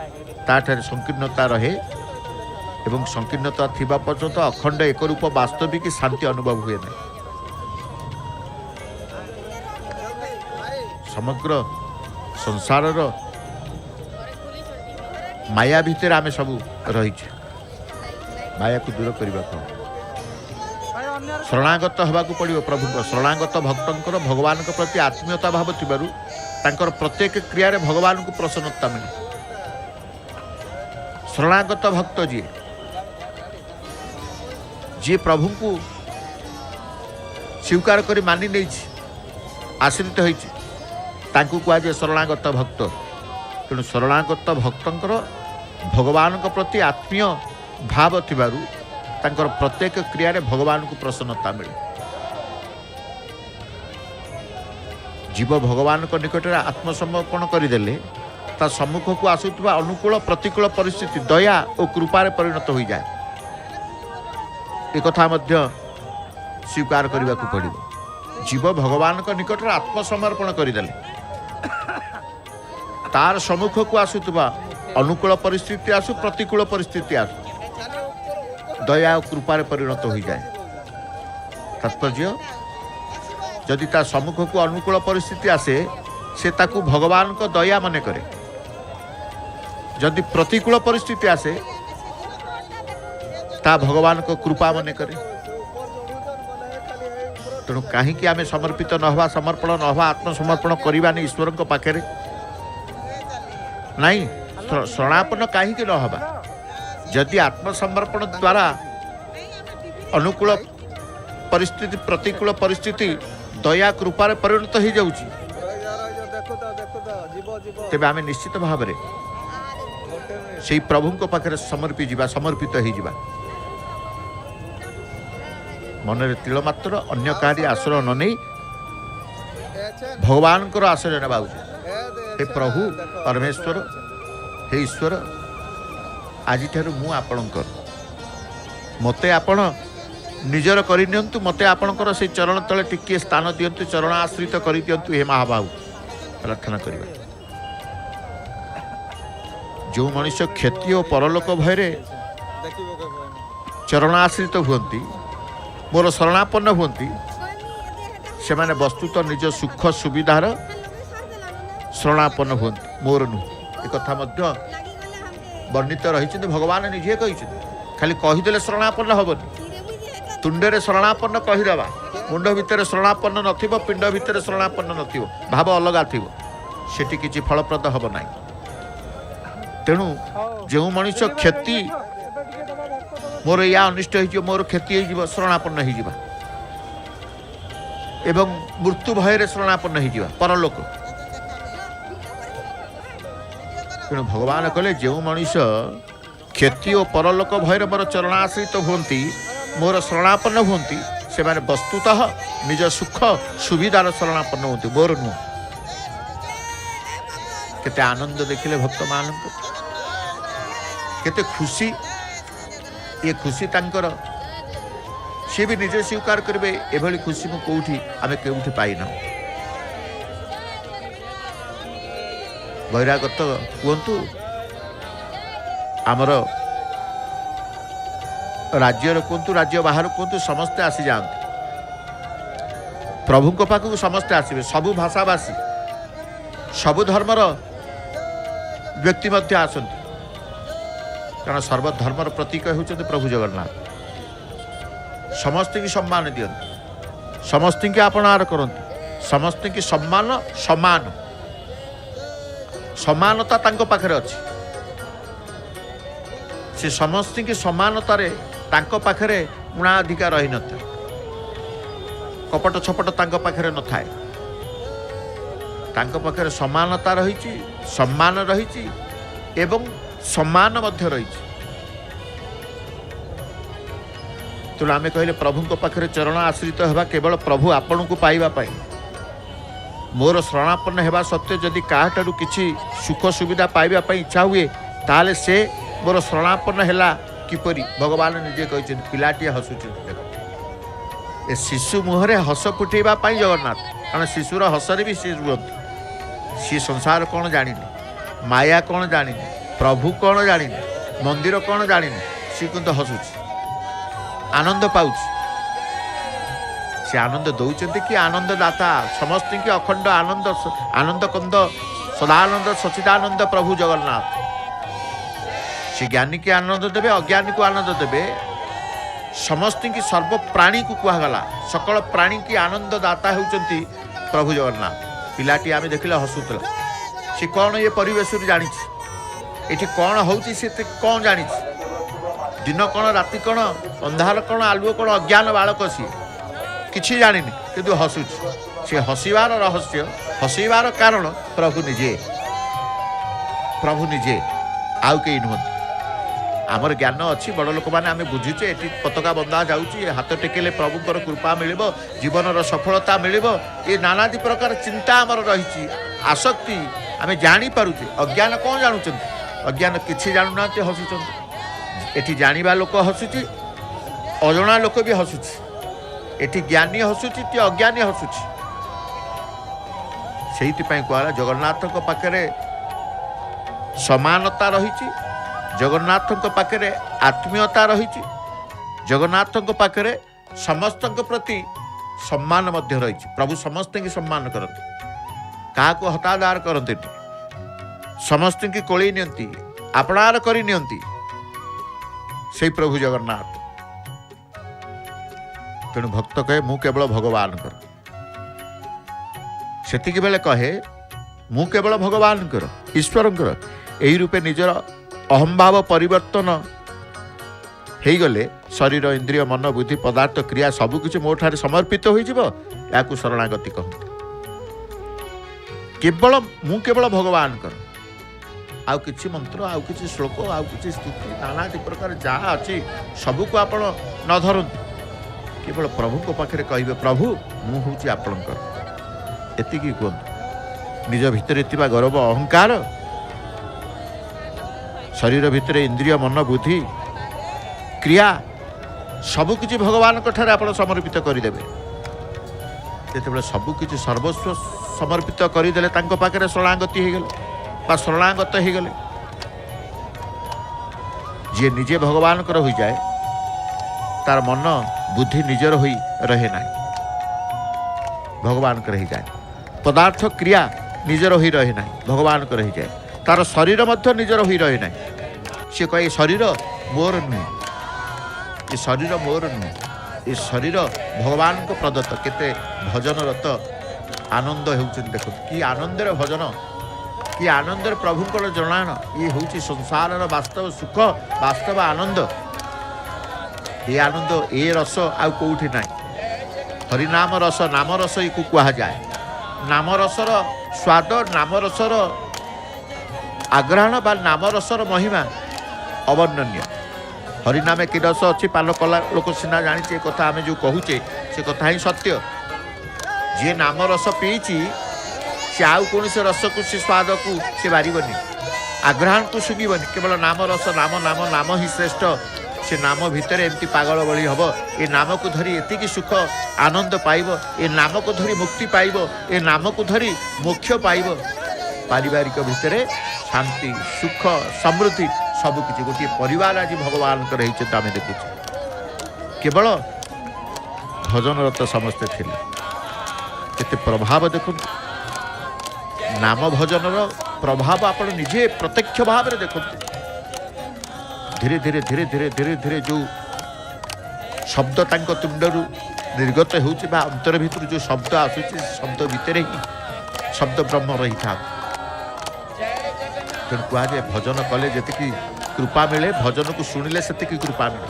ताठारे संकीर्णता रहे एवं संकीर्णता थिबा पर्यंत अखंड एक रूप वास्तविक शांति अनुभव हुए ना समग्र संसार माया भितर आमे सब रही माया को दूर करने शरणागत होगा पड़ो प्रभु शरणागत भक्तर भगवान के प्रति आत्मीयता भाव थी प्रत्येक क्रिया रे भगवान को प्रसन्नता मिले शरणागत भक्त जी जी प्रभु को स्वीकार कर मानि नहीं आश्रित होती कहुए शरणागत भक्त तेणु शरणागत भक्तर भगवान के प्रति आत्मीय भाव थिबारु तांकर प्रत्येक क्रिया रे भगवान को प्रसन्नता मिले जीव भगवान को निकट में आत्मसमर्पण करदेले ता सम्मुख को आसुवा अनुकूल प्रतिकूल परिस्थिति दया और कृपार परिणत हो जाए। एक कथा मध्य स्वीकार करने को पड़ो। जीव भगवान को निकट में आत्मसमर्पण करदेले तार सम्मुख को आसुवा अनुकूल परिस्थिति आसु प्रतिकूल परिस्थिति आसु दया और कृपार परिणत हो जाए। तात्पर्य जदि ता सम्मुख को अनुकूल परिस्थिति आसे से ताकू भगवान को दया मन करे, जदि प्रतिकूल परिस्थिति आसे ता भगवान को कृपा मन करे। तेणु कहीं आम समर्पित न हवा समर्पण न हवा आत्मसमर्पण करवानी ईश्वर पाखे नहीं शरणापन्न कहीं न हवा। जदि आत्मसमर्पण द्वारा अनुकूल परिस्थिति प्रतिकूल परिस्थिति दया कृपार परिणत हो जाऊँगी तेज आम निश्चित भाव में से प्रभु पाखे समर्पित हो जावा। मन में तिल मात्र अन्य कार्य आश्रय न नहीं भगवान को आश्रय नेबा उचित। हे प्रभु परमेश्वर हे ईश्वर आज मु आपणकर मते आपण निजर करनियंतु मते आपणकर से चरण तले टिके स्थान दियंतु चरण आश्रित करि दियंतु हे महाबाहु प्रार्थना करिबा। जो मनुष्य क्षति और परलोक भयरे चरण आश्रित हुंती मोर शरणापन्न हुंती से माने वस्तुत निज सुख सुविधार शरणापन्न हुंती मोर नु। एक कथा मध्य वर्णित रही भगवान निजे कही खाली कहीदेले शरणापन्न हेनी तुंडे शरणापन्न कहीदेवा मुंड भितर शरणापन्न नथिबो पिंड भितर शरणापन्न नथिबो भाव अलगा थिबो सेठी किछि फलप्रद हब नाही। तेणु जो मनुष्य क्षति मोर या अनिष्ट हो मोर क्षति हो शरणापन्न हो एवं मृत्यु भय शरणापन्न हो परलोक। तेणु भगवान कहले जो मनुष्य क्षति और परलोक भयर मोर चरणाश्रित होती मोर शरणापन्न होती से माने वस्तुतः निज सुख सुविधार शरणापन्न होती मोर नुह। केते आनंद देखिले भक्त मान केते खुशी ये खुशी तांकर सी भी निजे स्वीकार करेंगे एभली खुशी मु कौटी आम केउठी पाइना। बहिरागत कहतु आमर राज्यर कहतु राज्य बाहर कहतु समस्ते आसी जाते प्रभु पाखक समस्ते आसबे सबु भाषाभाषी सबु धर्मर व्यक्ति मध्य आसନ୍ତି कारण सर्वधर्मर प्रतीक होउछन्ति प्रभु जगन्नाथ। समस्त की सम्मान दियंती समस्त की आपणार करती समस्त की सम्मान समान समानता तांको पाखरे अछि से समस्त की समानतारे तांको पाखरे गुणाधिकार रही न था कपट छपट तांको पाखरे न थाए तांको पाखरे समानता रही सम्मान रही एवं सम्मान मध्य रही। तेणु आम कहले प्रभु पाखे चरण आश्रित होगा केवल प्रभु आपण को पाइबा पाई मोर शरणापन्न होगा सत्वे जदि काहाठारु किछि सुख सुविधा पाइबा पाई इच्छा हुए ताले से मोर शरणापन्न हैला किपरि भगवान निजे कहछन पिलाटी हसुछ ए शिशु मुहरे हस फुटेबा पाई जगन्नाथ कारण शिशुर हसरे भी सी रुहत सी संसार कौन जानिनी माया कौन जानिनी प्रभु कौन जानिनी मंदिर कौन जानिनी सी किंतु हसुछ आनंद पाउछ से आनंद दौरान कि आनंद दाता समस्त की अखंड आनंद आनंद कंद सदानंद सचिदानंद प्रभु जगन्नाथ से ज्ञानी की आनंद देवे अज्ञानी को आनंद देवे समस्त की सर्व प्राणी को कहगला सकल प्राणी की आनंद दाता होउचंती प्रभु जगन्नाथ। पिलाटी आम देखले हसुतला से कौन ये परिवेश जानी ये कौन होउची से कौन जानी दिन कौन राति कौन अंधार कौन आलुओ कौन अज्ञान बालक सी किछि जानी किंतु हसुच से हसीबार रहस्य हसीबार कारण प्रभु निजे आउ कई नुहत आमर ज्ञान अच्छी बड़ लोक मैंने आम बुझुचे ये पताका बंधा जाऊँगी हाथ टेकिले प्रभुंर कृपा मिल जीवन सफलता मिल ये नानादी प्रकार चिंता आमर रही आसक्ति आम जापारे अज्ञान कौन जानूँ अज्ञान किसी जानूना हसुँच ये जाना लोक हसुची अजना लोक भी हसुची ये ज्ञानी हसुची ती अज्ञानी हसुची से कहला जगन्नाथ पाखे समानता रही जगन्नाथ पाखे आत्मीयता रही जगन्नाथ पाखे समस्त प्रति सम्मान रही प्रभु समस्त की सम्मान करते क्या हतादार करते समस्त की कोली नियंती अपनार करी नियंती से प्रभु जगन्नाथ तेणु भक्त कहे मु केवल भगवान कर सेतिकी बेले कहे मु केवल भगवान कर ईश्वर यही रूपे निजर अहंभाव परिवर्तन हो गले शरीर इंद्रिय मन बुद्धि पदार्थ क्रिया सबकि मो ठारे समर्पित हो शरणागति कहते केवल भगवान कर आउ किछि मंत्र आउ किछि श्लोक आउ किछि स्तुति नाना प्रकार जहाँ अच्छी सबको आपण न धरतु केवल प्रभु को पाखे कहे प्रभु मु हूँ आपणकर एतिकी कहतु निज भितर थिबा गर्व अहंकार शरीर भितर इंद्रिय मन बुद्धि क्रिया सबकि भगवान ठारे आपण समर्पित करदेवे जिते सबकि सर्वस्व समर्पित करदे पाखे शरणागति हो गले शरणागत हो गले जी निजे भगवान कर हो जाए तार मन बुद्धि निजर हो रहे ना भगवान कर ही जाए पदार्थ क्रिया निजर हो रहे ना भगवान कर ही जाए तार शरीर मध्य निजर हो रहे ना सी कहे शरीर मोर नुहे ये शरीर मोर नुहे ये शरीर भगवान को प्रदत्त केते भजन रत आनंद होउछन देखो कि आनंदर भजन कि आनंदर प्रभुंकर जनान ये हूँ संसार वास्तव सुख वास्तव आनंद ये आनंद ये रस आउ कौटी ना हरिनाम रस नाम रस ये कह जाए नाम रसर स्वाद नाम रसर आग्रहण बा नाम रसर महिमा अवर्णनीय हरिनामे कि रस अच्छी पाल कला लोक सीना जानी कथा आम जो कहूचे से कथा ही सत्य जी नाम रस पीची से आउ कौन से रस को से स्वाद को से बारबनी आग्रहण को शुंगबनी केवल नाम रस नाम नाम नाम ही श्रेष्ठ से नाम भितर एमती पागल भली हम ये नाम को धरी एति सुख आनंद पाइब ये नाम को धरी मुक्ति पाइब ये नाम को धरी मोक्ष पाइब पारिवारिक भितर शांति सुख समृद्धि सबकि गोटे परिवार आज भगवान आम देखु केवल भजनरत समस्ते थे केते प्रभाव देखु नाम भजनर प्रभाव आपण निजे प्रत्यक्ष भाव में देखते धीरे धीरे धीरे धीरे धीरे धीरे जो शब्द तांको तुंडरू निर्गत होउछि बा अंतर भितर जो शब्द आसुछि शब्द भितर ही शब्द ब्रह्म रही था तेणु कहुए भजन कले जी कृपा मिले भजन को शुणिले से कृपा मिले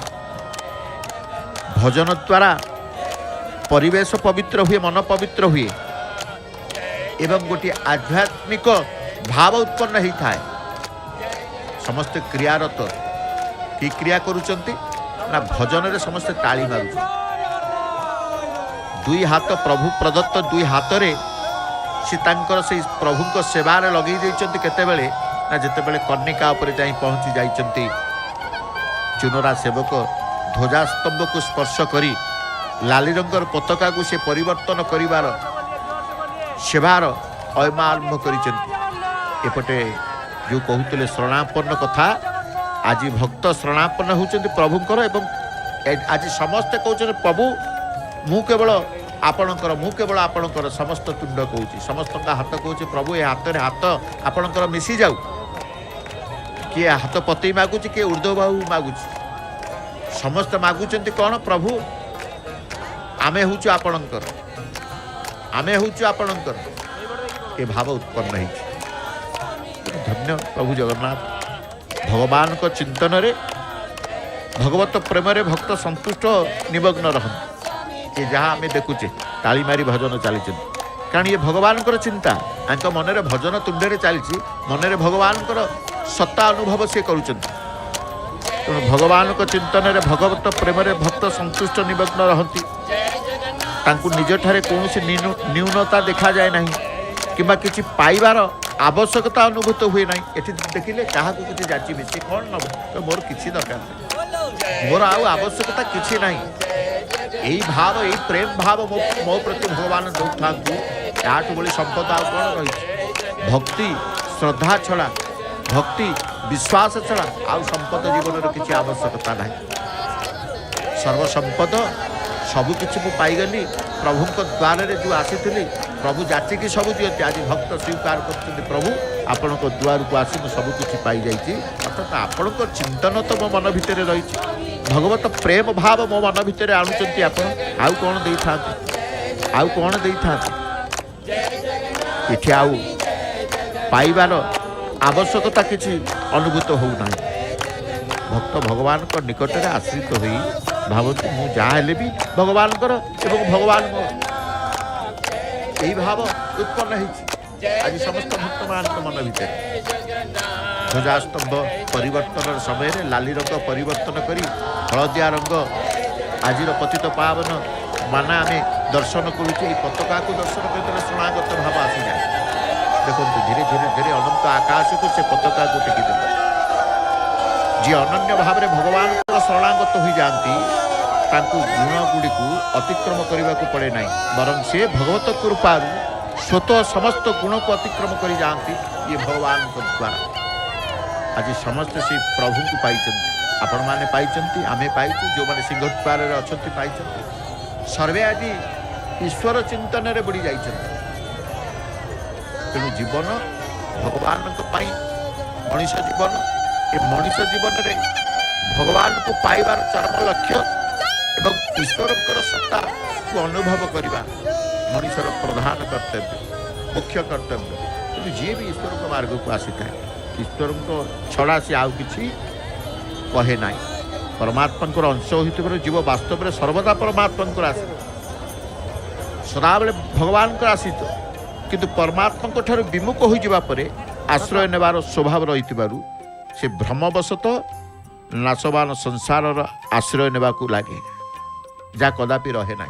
भजन द्वारा परिवेश पवित्र हुए मन पवित्र हुए एवं गोटे आध्यात्मिक भाव उत्पन्न होता है समस्त क्रियारत कि क्रिया करुचंती ना भजन रे समस्त ताली मारुछ दुई हाथ प्रभु प्रदत्त दुई हाथ रे से तांकर से प्रभु को सेवा रे लगे देइचंती केतेबेले ना जेतेबेले कन्निका ऊपर जाई पहुंची जाइचंती चुनरा सेवक ध्वजास्तंभ को स्पर्श करी लाली रंगर पताका को से परिवर्तन करिवार सेवार अयमा आरंभ करिचंती एपटे जो कहूतले शरणापन्न कथा आज भक्त शरणापन्न होउचंती प्रभुंकर एवं आज समस्ते कहउछन प्रभु मु केवल आपणकर समस्त तुंड कहूँ समस्त हाथ कहूँ प्रभु ए हाथ रे हाथ आपणकर मिसी जाऊ किए हाथ पतई मागुच किए ऊर्ध्वबाहु मागुच समस्त मागुचंती कौन प्रभु आमे हूँ आपणकर आमे हूँ आपणकर ये भाव उत्पन्न हो धन्य प्रभु जगन्नाथ भगवान को चिंतन रे भगवत प्रेम रे भक्त संतुष्ट निमग्न रहन ये जहाँ आम देखुचे ताली मारी भजन चली कारण ये भगवान चिंता आंक मन रे भजन तुंडे चली मन रे भगवान सत्ता अनुभव से करुचंती तेणु भगवान को चिंतन में भगवत प्रेम भक्त संतुष्ट निमग्न रहती निज ठारे कौन न्यूनता देखा जाए ना कि किसी पाइबार आवश्यकता अनुभूत हुए ना। ये देखिले क्या किसी जाची बेसी कौन नब तो मोर किसी दरकार मोर आउ आवश्यकता किसी ना। यही भाव यही प्रेम भाव मो प्रति भगवान दौ था बड़ी संपद आउ कौन रही। भक्ति श्रद्धा छड़ा भक्ति विश्वास छड़ा आउ संपद जीवन किसी आवश्यकता ना। सर्वसंपद सबकि पाईगली प्रभु द्वार जो आसी प्रभु जाचिकी सब दिखती आज भक्त स्वीकार कर प्रभु आपण द्वार को आसी सबकि पाई जाइए। अर्थात आपण चिंतन तो मो मन भितर रही भगवत प्रेम भाव मो मन भितर आणुचंती आपण आउ कौन दे था आउ कौन दे था इथे आउ पाइबार आवश्यकता किसी अनुभूत होना। भक्त भगवान को निकट में आश्रित हो भावतु मु जहाँ भी भगवान भगवान यही भाव उत्पन्न होती आज समस्त भक्त मान मन भीतर। ध्वजास्तंभ परिवर्तन समय लाली रंग परिवर्तन करी हलदिया रंग आज पतित पावन माना आम दर्शन करुचे पताका को दर्शन कर शरणागत भाव आसी जाए। देखो धीरे धीरे धीरे अनंत आकाश को से पताका को टेकिदे जी अनन्य भाव में भगवान शरणागत हो जाती गुण गुड़ी को अतिक्रम करने को पड़े ना बरं से भगवत कृपार स्वतः समस्त गुण को अतिक्रम कर जाती ये भगवान द्वारा आज समस्त से प्रभु को पाई आपण मैंने पाई आम पाई जो मैंने सिंहद्वार अच्छा पाई सर्वे आज ईश्वर चिंतन में बुड़ी जा तेणु जीवन भगवान मनीष जीवन ये मनीष जीवन में भगवान को पाइबार चरम लक्ष्य एवं ईश्वर सत्ता को अनुभव करवा मनीषर प्रधान कर्तव्य मुख्य कर्तव्य। तेणु जी भी ईश्वर को मार्ग को आसी था ईश्वर को छड़ा से आउ कि कहे ना परमात्मा अंश हो जीव वास्तव में सर्वदा परमात्मा आश्रित सदाबले भगवान को आश्रित किंतु परमात्मा ठार विमुख हो जावापर आश्रय नेबार स्वभाव रही से भ्रमवशत नाशवान संसार आश्रय नेबा को लगे जहाँ कदापि रहे ना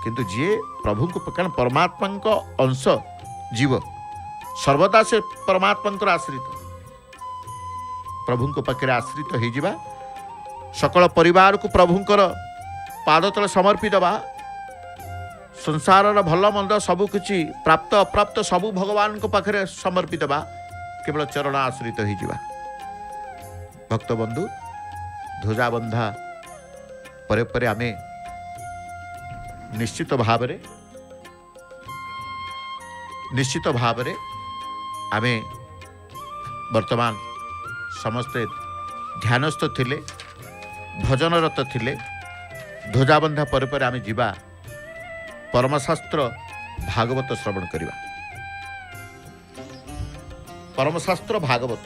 किंतु जी प्रभु को कारण परमात्मा को अंश जीव सर्वदा से परमात्मा आश्रित प्रभु को पाखे आश्रित हो जावा सकल परिवार को प्रभुंकर पाद तले समर्पित बा संसार भल मंद सबकि प्राप्त अप्राप्त सबू भगवान को पाखे समर्पित बा केवल चरण आश्रित हो जावा। भक्त बंधु ध्वजा बंधा परे परे आमे निश्चित भाव आमे वर्तमान समस्ते ध्यानस्थ थिले भजनरत थिले ध्वजा बंधा परे परे आमे जीवा परमशास्त्र भागवत श्रवण करिवा। परमशास्त्र भागवत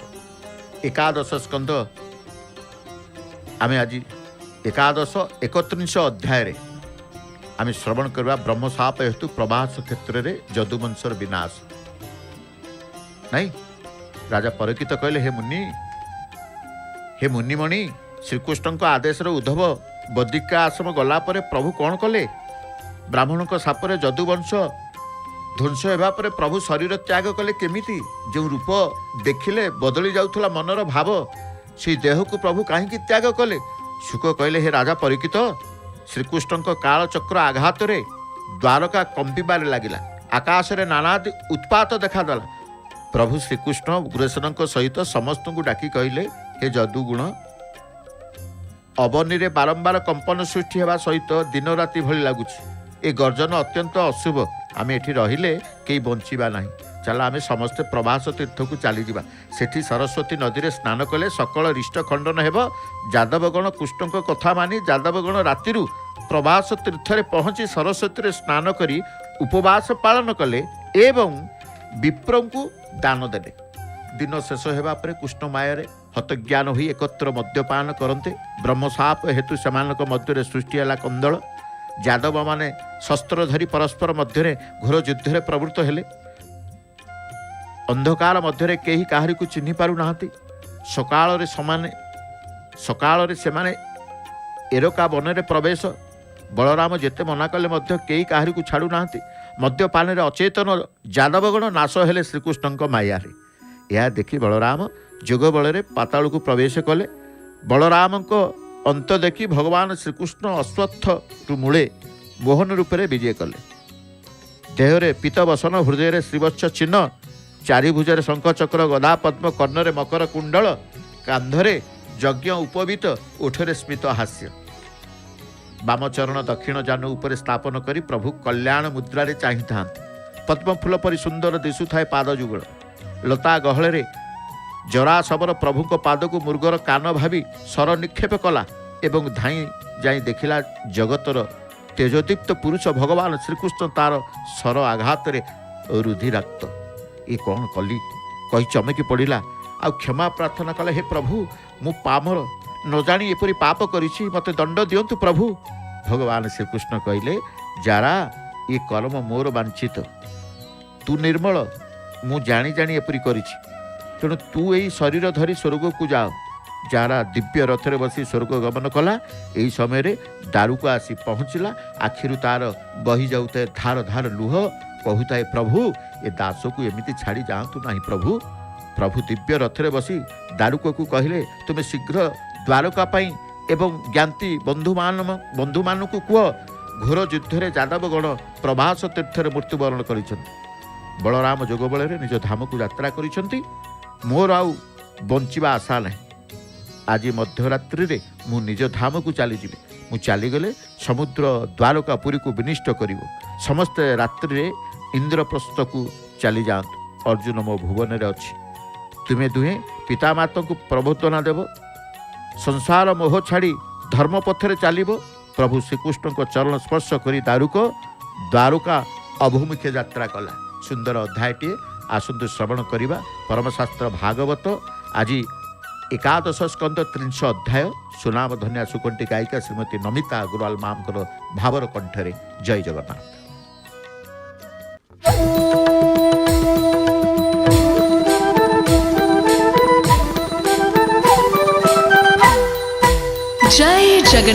एकादश स्कंद आमे आज एकादश 31 अध्याय आमे श्रवण करवा ब्रह्मशाप हेतु प्रवास क्षेत्र में जदुवंशर विनाश नहीं। राजा परिकित कहले हे मुनिमणि श्रीकृष्ण को आदेश उद्धव बदिका आश्रम गला पर प्रभु कौन कले ब्राह्मण को सापर जदुवंश ध्वंस होगा पर प्रभु शरीर त्याग कले केमिति जो रूप देखिले बदली जाउथला मनर भाव से देह को प्रभु कहीं त्याग कले। शुक कहले हे राजा परिकित श्रीकृष्ण को काल चक्र आघात रे द्वारका कंपिबार लगिला आकाश रे नानादि उत्पात देखादेला। प्रभु श्रीकृष्ण उग्रसेन सहित समस्त को डाकी कहले हे जदुगुण अवनी रे बारंबार कंपन सृष्टि होगा सहित दिन राति भली लगुच ए गर्जन अत्यंत अशुभ आम एठी रहिले कई बंचिबा नहीं चल आम समस्ते प्रवास तीर्थ को चली जावा सेठी सरस्वती नदी रे स्नान कले सकल रिष्ट खंडन हेब। यादवगण कृष्ण को कथा मानी यादवगण राति प्रवास तीर्थ रे पहुँची सरस्वती रे स्नान करी उपवास पालन कले एवं विप्र को दान देले। दिन शेष होगा पर कृष्ण माया हतज्ञान होई एकत्र मद्यपान करते ब्रह्मशाप हेतु सेमानक मध्य सृष्टि है कंदल। यादव माने शस्त्र धरी परस्पर मध्य घोर युद्ध में प्रवृत्त हेले। अंधकार मध्य कहीं काहारी को चिन्ह पारु नाहंती। सकाल रे समान सकाल से एरका बन में प्रवेश बलराम जेते मना कले कई काहरी को छाड़ू ना मद्यपान अचेतन यादवगण नाश हेले श्रीकृष्ण माया यह देखी बलराम जोग बल पाताल को प्रवेश कले। बलराम को अंत देखी भगवान श्रीकृष्ण अश्वत्थ मूले मोहन रूपे विजय कले। देहरे पीतवसन हृदय श्रीवत्स चिन्ह चारिभुजरे शंख चक्र गदा पद्म कर्णरे मकर कुंडल कांधरे यज्ञ उपवीत ओठरे स्मित हास्य। वामचरण दक्षिण जानु उपरे स्थापन करी प्रभु कल्याण मुद्रा चाहि पद्मफूल परि सुंदर दिशुए पाद जुगल। लता गहल जरा शबर प्रभु पाद को मृगर कान भावी सर निक्षेप कला एवं धाई जाई देखिला जगतर तेजदीप्त पुरुष भगवान श्रीकृष्ण तार सर आघात रुधिराक्त। ये कौन कली कही चमकी पड़ा आ क्षमा प्रार्थना कले हे प्रभु मु पामर न जानी एपरी पाप करिछि मते दंड दियंतु प्रभु। भगवान श्रीकृष्ण कहले जारा ये कर्म मोर वांछित तू निर्मल मु जानी जानी एपरी करिछि तेणु तू यही शरीर धरी स्वर्ग को जाओ। जारा दिव्य रथरे बसी स्वर्ग गमन कला। यही समय दारुक आसी पहुँचला आखिरु तार बही जाऊे धार धार लुह कहूए प्रभु ए दास को एमती छाड़ी जातु ना प्रभु। प्रभु दिव्य रथरे बसी दारुक को कहले तुम शीघ्र द्वारका पाई एवं ज्ञाति बंधु मान को कह घोर युद्धरे यादवगण प्रभास तीर्थरे मृत्युवरण कर। बलराम जोग बल निज धाम को यात्रा कर मोर आउ बंचिबा आशा ना। आज मध्यरात्रि रे मु निज धाम को चलीजी मु चलीगले समुद्र द्वारका पुरी को विनिष्ट कर समस्त रात्रि रे इंद्रप्रस्थ को चली जातु। अर्जुन मो भुवन रे अछि तुम्हें दुहे पितामाता को प्रबोधना देव संसार मोह छाड़ी धर्म पथरे चलिब। प्रभु श्रीकृष्ण को चरण स्पर्श करी दारुक द्वारका अभिमुखे यात्रा कला। सुंदर अध्यायटी आसतु श्रवण करिबा। परमशास्त्र भागवत आज एकादश स्कंद 30 अध्याय सुनाम धन्या सुकंठी गायिका श्रीमती नमिता अग्रवाल मामकर भावर कंठरे। जय जगन्नाथ।